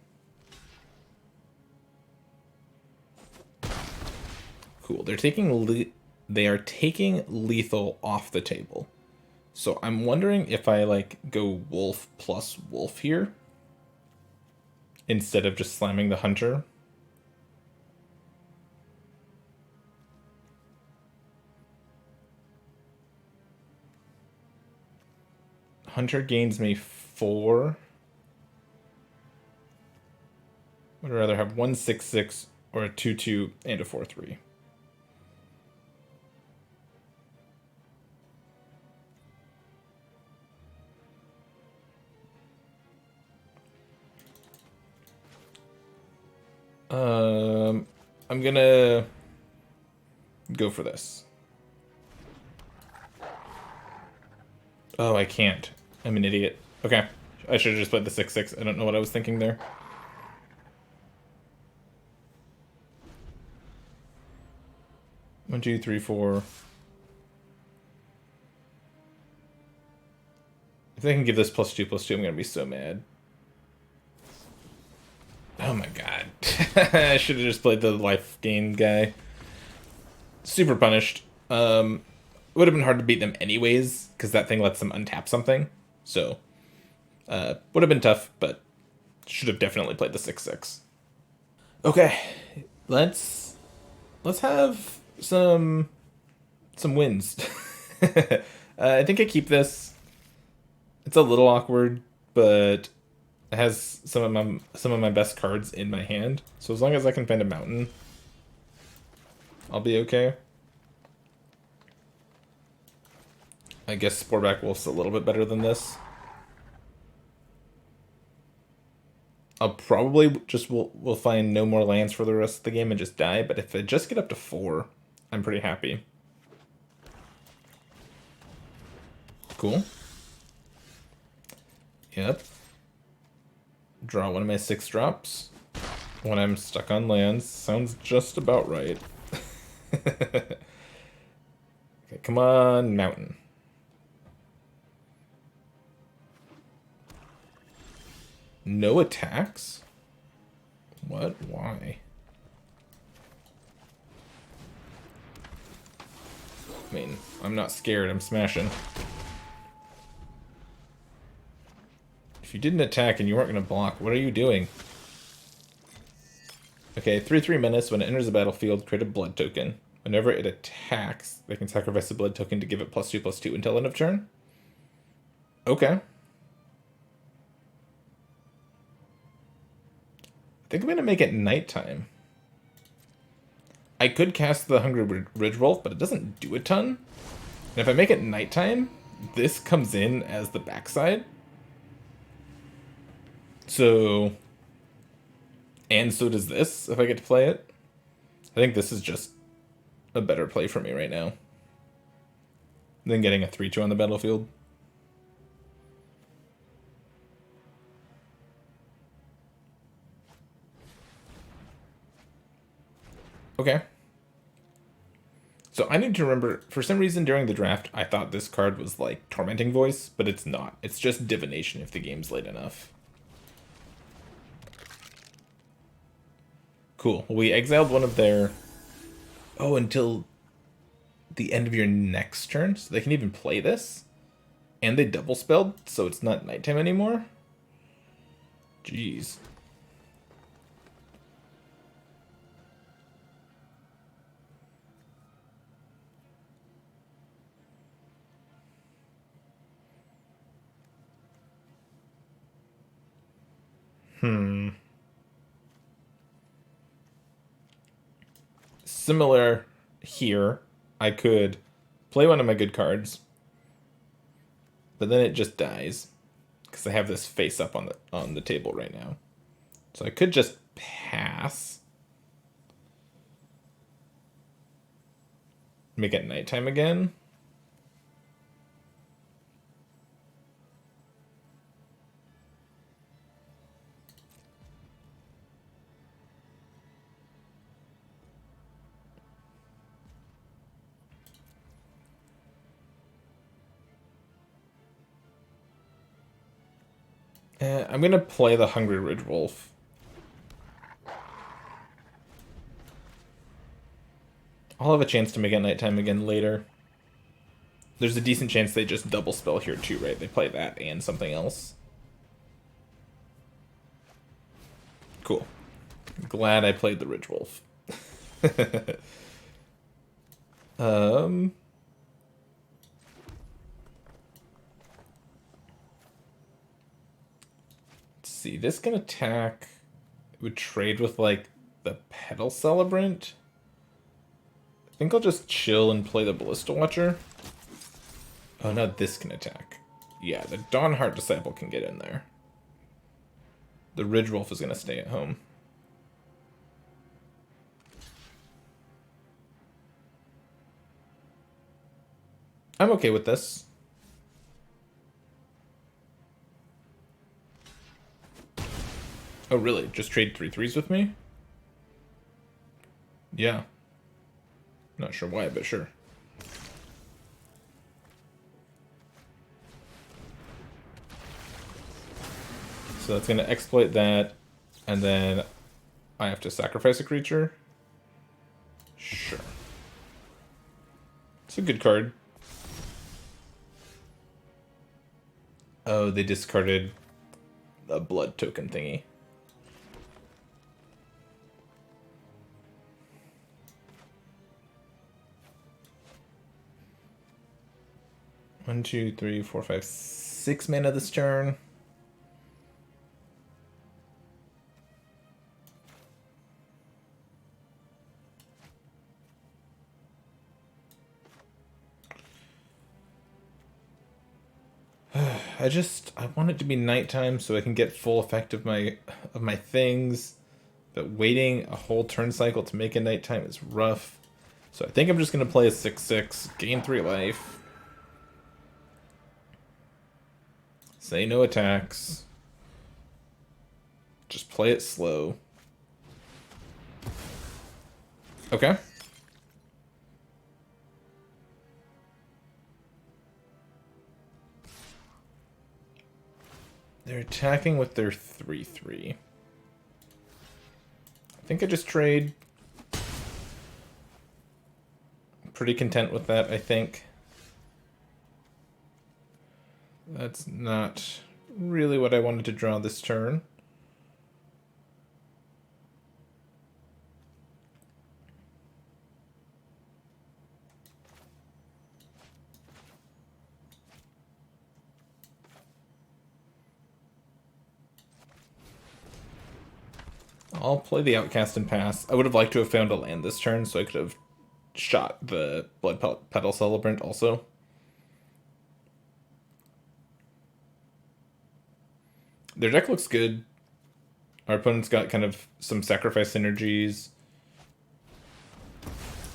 Cool. They are taking lethal off the table. So I'm wondering if I like go wolf plus wolf here instead of just slamming the hunter. Hunter gains me 4. Would rather have 1/6/6 or a 2/2 and a 4/3. I'm gonna go for this. Oh, I can't. I'm an idiot. Okay. I should have just played the 6/6. I don't know what I was thinking there. One, 2, 3, 4. If they can give this +2/+2, I'm gonna be so mad. Oh my god. I should have just played the life gain guy. Super punished. Would have been hard to beat them anyways, because that thing lets them untap something. So, would have been tough, but should have definitely played the 6/6. Okay, let's have some wins. I think I keep this. It's a little awkward, but it has some of my best cards in my hand. So as long as I can find a mountain, I'll be okay. I guess Sporeback Wolf's a little bit better than this. I'll probably just will find no more lands for the rest of the game and just die, but if I just get up to 4, I'm pretty happy. Cool. Yep. Draw one of my 6 drops when I'm stuck on lands. Sounds just about right. Okay, come on, mountain. No attacks? What? Why? I mean, I'm not scared, I'm smashing. If you didn't attack and you weren't going to block, what are you doing? Okay, 3/3 menace. When it enters the battlefield, create a blood token. Whenever it attacks, they can sacrifice a blood token to give it +2/+2 until end of turn. Okay. I think I'm going to make it nighttime. I could cast the Hungry Ridge Wolf, but it doesn't do a ton. And if I make it nighttime, this comes in as the backside. So... And so does this, if I get to play it. I think this is just a better play for me right now than getting a 3/2 on the battlefield. Okay. So I need to remember, for some reason during the draft, I thought this card was like Tormenting Voice, but it's not. It's just Divination if the game's late enough. Cool. We exiled one of their... Oh, until the end of your next turn? So they can even play this? And they double spelled, so it's not nighttime anymore? Jeez. Similar here, I could play one of my good cards, but then it just dies because I have this face up on the table right now. So I could just pass, make it nighttime again. I'm gonna play the Hungry Ridge Wolf. I'll have a chance to make it nighttime again later. There's a decent chance they just double spell here too, right? They play that and something else. Cool. Glad I played the Ridge Wolf. Let's see, this can attack. It would trade with like the Petal Celebrant. I think I'll just chill and play the Ballista Watcher. Oh, no, this can attack. Yeah, the Dawnheart Disciple can get in there. The Ridge Wolf is going to stay at home. I'm okay with this. Oh, really? Just trade 3/3s with me? Yeah. Not sure why, but sure. So that's going to exploit that, and then I have to sacrifice a creature? Sure. It's a good card. Oh, they discarded a blood token thingy. One, two, three, four, five, 6 mana this turn. I want it to be nighttime so I can get full effect of my things. But waiting a whole turn cycle to make a nighttime is rough. So I think I'm just gonna play a 6/6, gain 3 life. Say no attacks. Just play it slow. Okay. They're attacking with their 3/3. I think I just trade. Pretty content with that, I think. That's not really what I wanted to draw this turn. I'll play the Outcast and pass. I would have liked to have found a land this turn, so I could have shot the Blood Petal Celebrant also. Their deck looks good. Our opponent's got kind of some sacrifice synergies.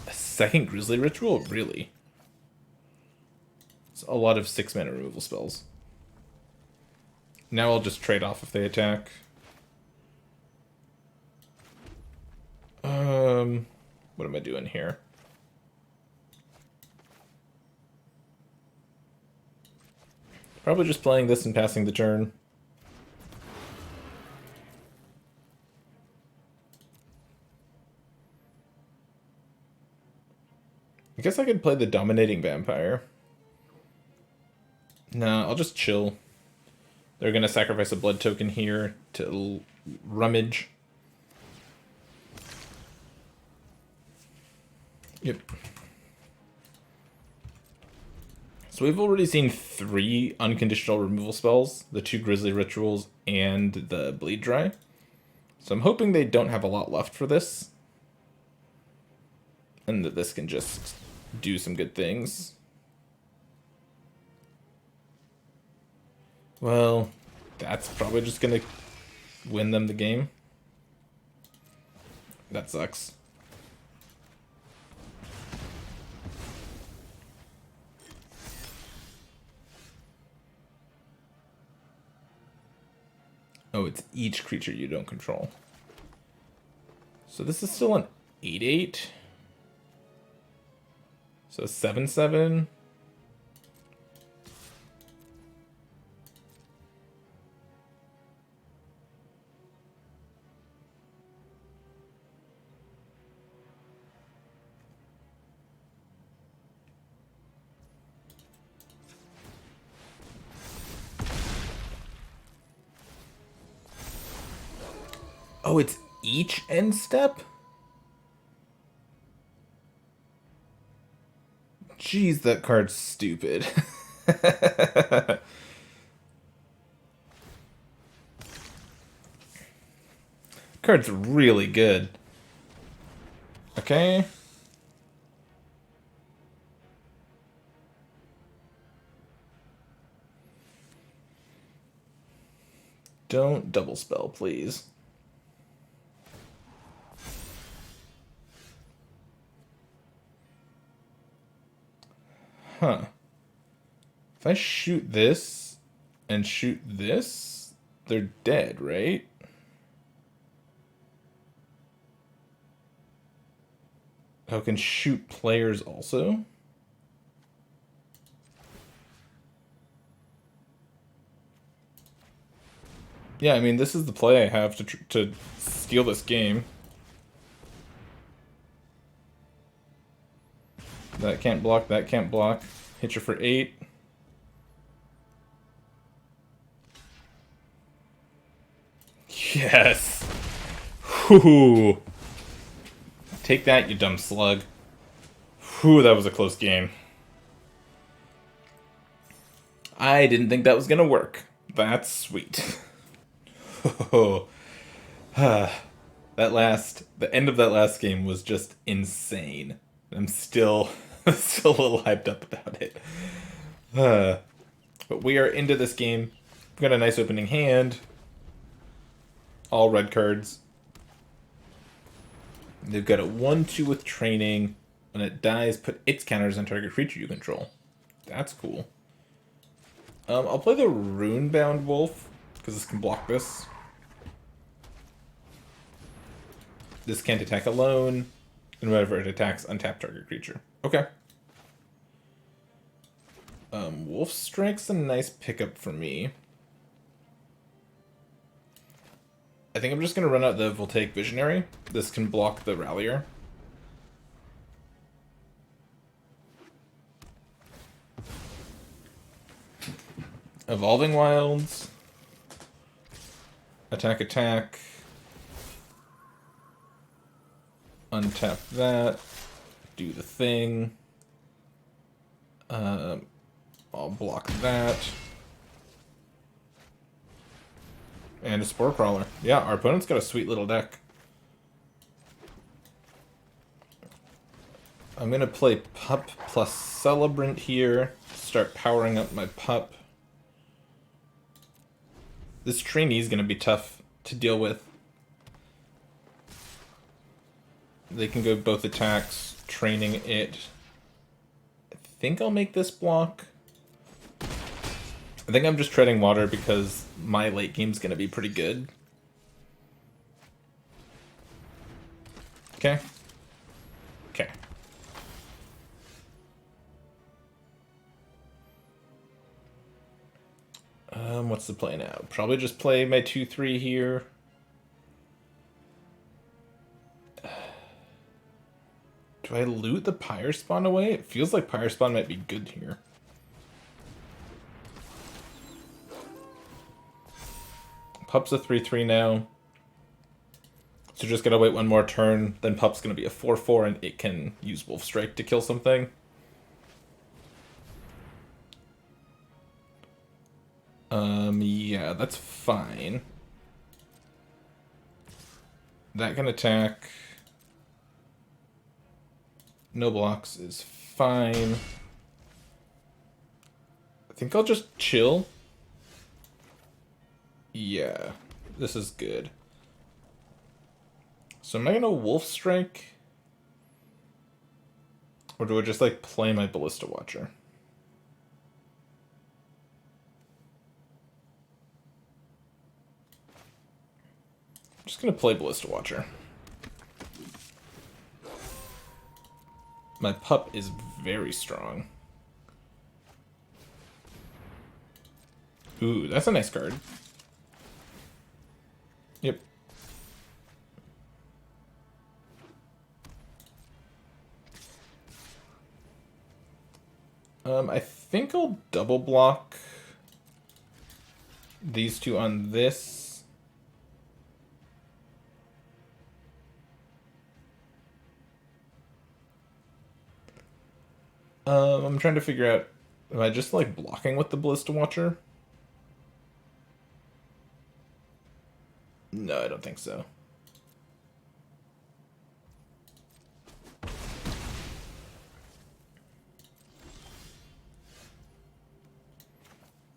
A second Grizzly Ritual? Really? It's a lot of 6-mana removal spells. Now I'll just trade off if they attack. What am I doing here? Probably just playing this and passing the turn. I guess I could play the Dominating Vampire. Nah, I'll just chill. They're gonna sacrifice a blood token here to rummage. Yep. So we've already seen 3 unconditional removal spells, the 2 Grizzly Rituals and the Bleed Dry. So I'm hoping they don't have a lot left for this. And that this can just do some good things. Well, that's probably just gonna win them the game. That sucks. Oh, it's each creature you don't control. So this is still an 8/8. So 7/7. Oh, it's each end step? Jeez, that card's stupid. Card's really good. Okay. Don't double spell, please. Huh. If I shoot this and shoot this, they're dead, right? Oh, I can shoot players also? Yeah, I mean, this is the play I have to steal this game. That can't block, that can't block. Hit you for 8. Yes! Whoo! Take that, you dumb slug. Whew, that was a close game. I didn't think that was gonna work. That's sweet. The end of that last game was just insane. I'm still a little hyped up about it. But we are into this game. We've got a nice opening hand. All red cards. They've got a 1/2 with training. When it dies, put its counters on target creature you control. That's cool. I'll play the Runebound Wolf, because this can block this. This can't attack alone, and whenever it attacks, untap target creature. Okay. Wolf Strike's a nice pickup for me. I think I'm just going to run out the Voltaic Visionary. This can block the Rallier. Evolving Wilds. Attack, attack. Untap that. Do the thing. I'll block that. And a Spore Crawler. Yeah, our opponent's got a sweet little deck. I'm going to play Pup plus Celebrant here. Start powering up my Pup. This trainee is going to be tough to deal with. They can go both attacks, training it. I think I'll make this block. I think I'm just treading water because my late game's going to be pretty good. Okay. Okay. What's the play now? Probably just play my 2/3 here. Do I loot the Pyre Spawn away? It feels like Pyre Spawn might be good here. Pup's a 3/3 now. So just gotta wait one more turn, then Pup's gonna be a 4/4 and it can use Wolf Strike to kill something. Yeah, that's fine. That can attack. No blocks is fine. I think I'll just chill. Yeah, this is good. So am I gonna Wolf Strike? Or do I just like play my Ballista Watcher? I'm just gonna play Ballista Watcher. My Pup is very strong. Ooh, that's a nice card. Yep. I think I'll double block these two on this. I'm trying to figure out, am I just like blocking with the Ballista Watcher? No, I don't think so.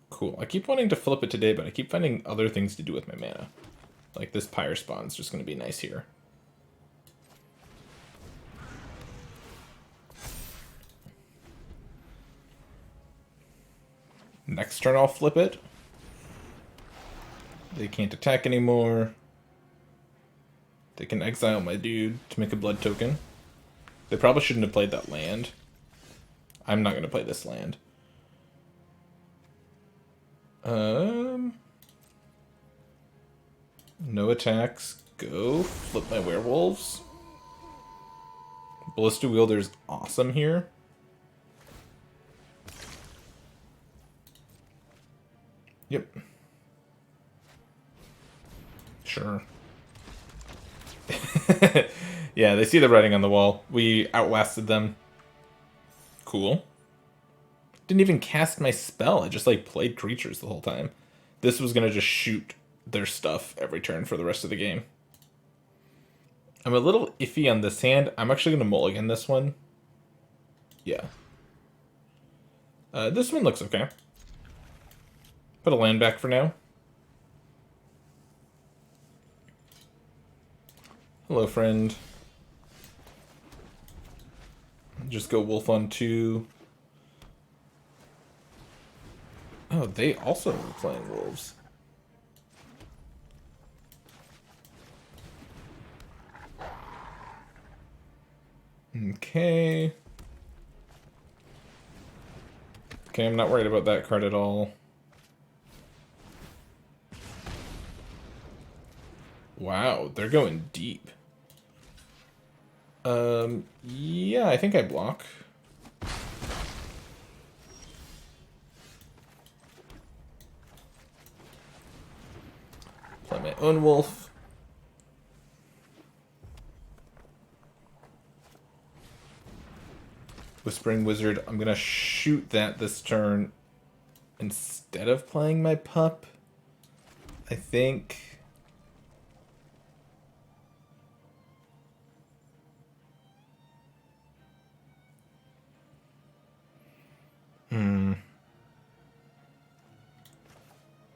Cool. I keep wanting to flip it today, but I keep finding other things to do with my mana. Like this Pyre Spawn's just going to be nice here. Next turn I'll flip it. They can't attack anymore. They can exile my dude to make a blood token. They probably shouldn't have played that land. I'm not going to play this land. No attacks. Go. Flip my werewolves. Ballista Wielder's awesome here. Yep. Sure. Yeah, they see the writing on the wall. We outlasted them. Cool. Didn't even cast my spell. I just like played creatures the whole time. This was gonna just shoot their stuff every turn for the rest of the game. I'm a little iffy on this hand. I'm actually gonna mulligan this one. Yeah. This one looks okay. Put a land back for now. Hello, friend. Just go wolf on 2. Oh, they also were playing wolves. Okay. Okay, I'm not worried about that card at all. Wow, they're going deep. Yeah, I think I block. Play my own wolf. Whispering Wizard, I'm gonna shoot that this turn instead of playing my pup. I think.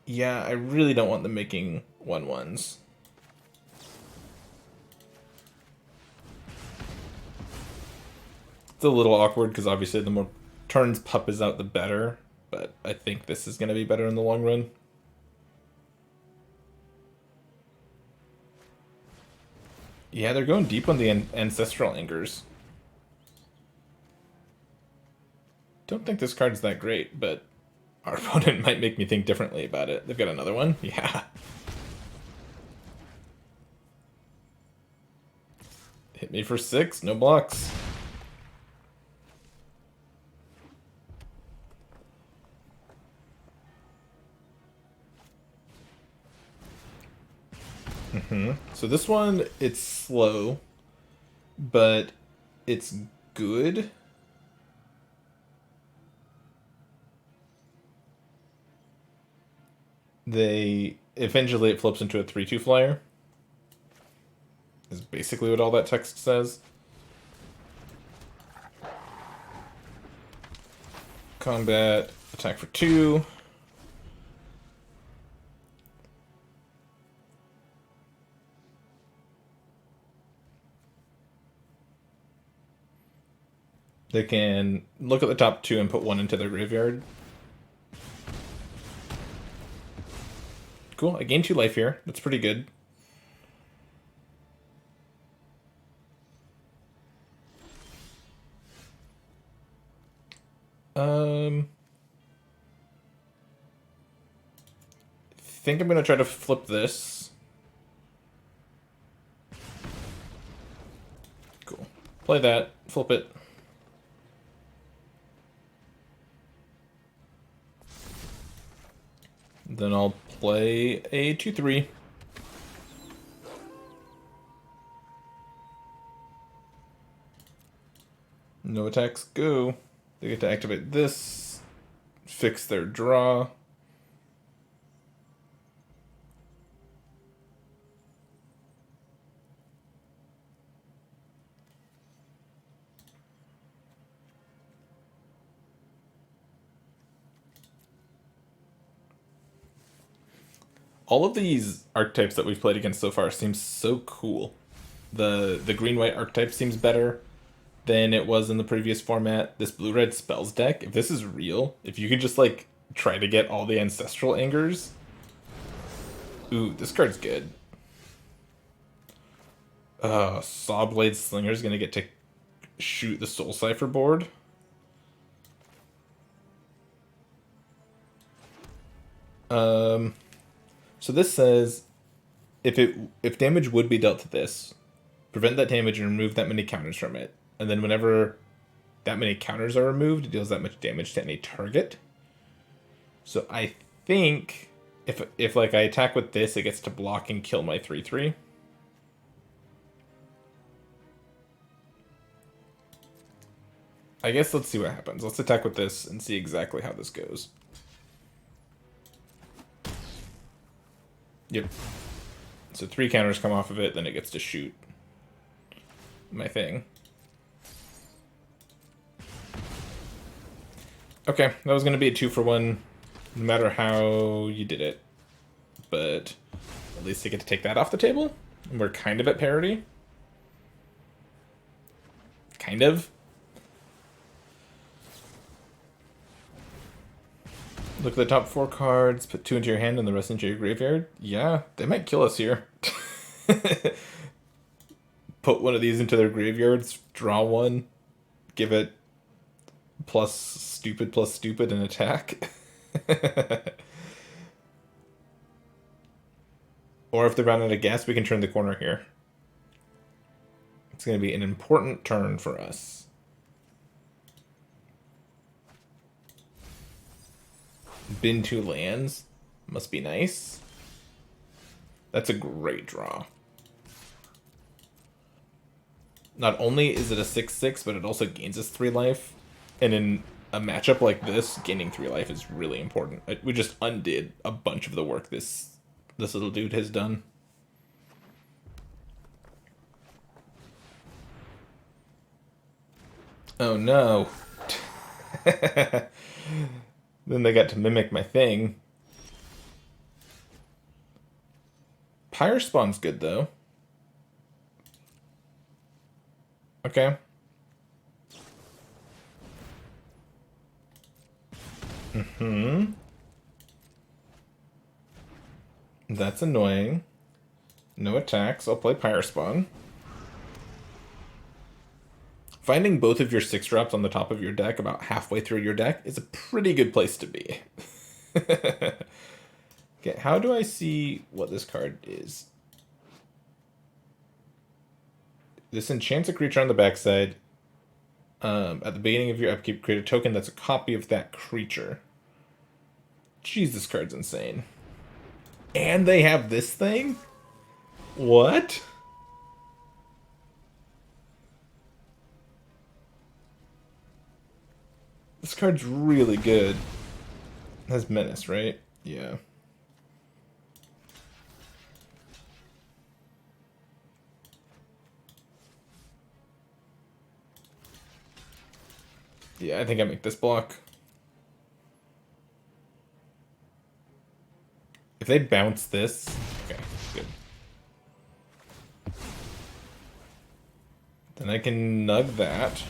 Yeah, I really don't want them making 1/1s. It's a little awkward because obviously the more turns pup is out, the better. But I think this is going to be better in the long run. Yeah, they're going deep on the Ancestral Angers. Don't think this card's that great, but our opponent might make me think differently about it. They've got another one? Yeah. Hit me for 6, no blocks. So this one, it's slow, but it's good. Eventually it flips into a 3/2 flyer. Is basically what all that text says. Combat, attack for 2. They can look at the top 2 and put 1 into their graveyard. Cool, I gained 2 life here. That's pretty good. I think I'm gonna try to flip this. Cool. Play that, flip it. Then I'll play a 2/3. No attacks, go. They get to activate this, fix their draw. All of these archetypes that we've played against so far seem so cool. The green-white archetype seems better than it was in the previous format. This blue-red spells deck, if this is real, if you could just, like, try to get all the Ancestral Angers. Ooh, this card's good. Sawblade Slinger's gonna get to shoot the Soul Cipher board. So this says, if damage would be dealt to this, prevent that damage and remove that many counters from it. And then whenever that many counters are removed, it deals that much damage to any target. So I think if like I attack with this, it gets to block and kill my 3/3. I guess let's see what happens. Let's attack with this and see exactly how this goes. Yep. So 3 counters come off of it, then it gets to shoot my thing. Okay, that was going to be a 2-for-1 no matter how you did it. But at least I get to take that off the table. And we're kind of at parity. Kind of. Look at the top 4 cards, put 2 into your hand and the rest into your graveyard. Yeah, they might kill us here. Put one of these into their graveyards, draw one, give it plus stupid and attack. Or if they run out of gas, we can turn the corner here. It's going to be an important turn for us. Bin 2 lands. Must be nice. That's a great draw. Not only is it a 6/6, but it also gains us 3 life. And in a matchup like this, gaining 3 life is really important. We just undid a bunch of the work this little dude has done. Oh no. Then they got to mimic my thing. Pyre Spawn's good though. Okay. That's annoying. No attacks. I'll play Pyre Spawn. Finding both of your 6-drops on the top of your deck about halfway through your deck is a pretty good place to be. Okay, how do I see what this card is? This enchants a creature on the backside. At the beginning of your upkeep, create a token that's a copy of that creature. Jeez, this card's insane. And they have this thing? What? This card's really good. It has Menace, right? Yeah. Yeah, I think I make this block. If they bounce this... Okay, good. Then I can nug that.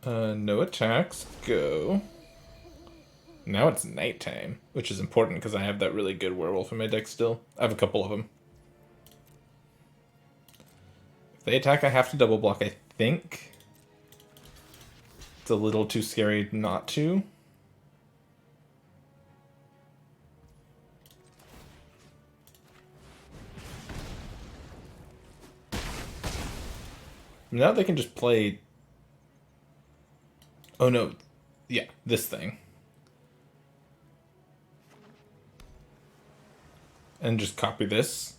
No attacks. Go. Now it's nighttime, which is important because I have that really good werewolf in my deck still. I have a couple of them. If they attack, I have to double block, I think. It's a little too scary not to. Now they can just play... Oh no, yeah, this thing. And just copy this.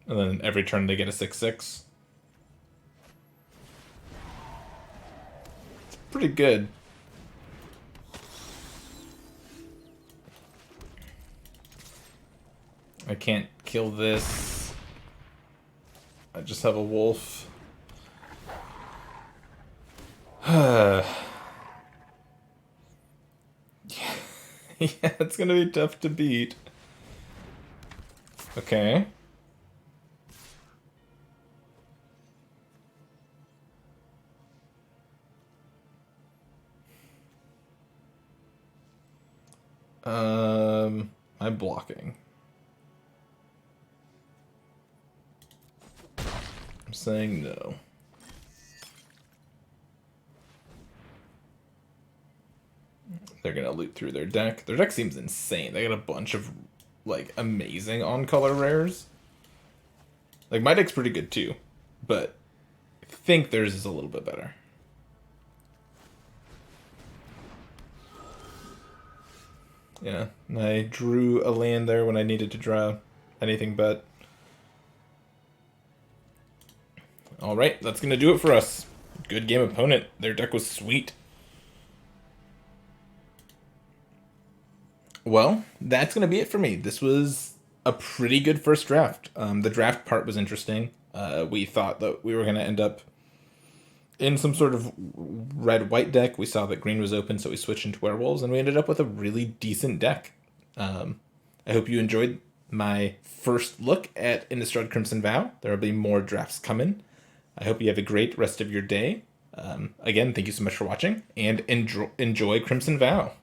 And then every turn they get a 6/6. It's pretty good. I can't kill this. I just have a wolf. Yeah, it's gonna be tough to beat. Okay. I'm blocking. I'm saying no. They're gonna loot through their deck. Their deck seems insane. They got a bunch of, like, amazing on-color rares. Like, my deck's pretty good too, but I think theirs is a little bit better. Yeah, I drew a land there when I needed to draw anything but. Alright, that's gonna do it for us. Good game opponent. Their deck was sweet. Well, that's going to be it for me. This was a pretty good first draft. The draft part was interesting. We thought that we were going to end up in some sort of red-white deck. We saw that green was open, so we switched into werewolves, and we ended up with a really decent deck. I hope you enjoyed my first look at Innistrad Crimson Vow. There will be more drafts coming. I hope you have a great rest of your day. Again, thank you so much for watching, and enjoy Crimson Vow.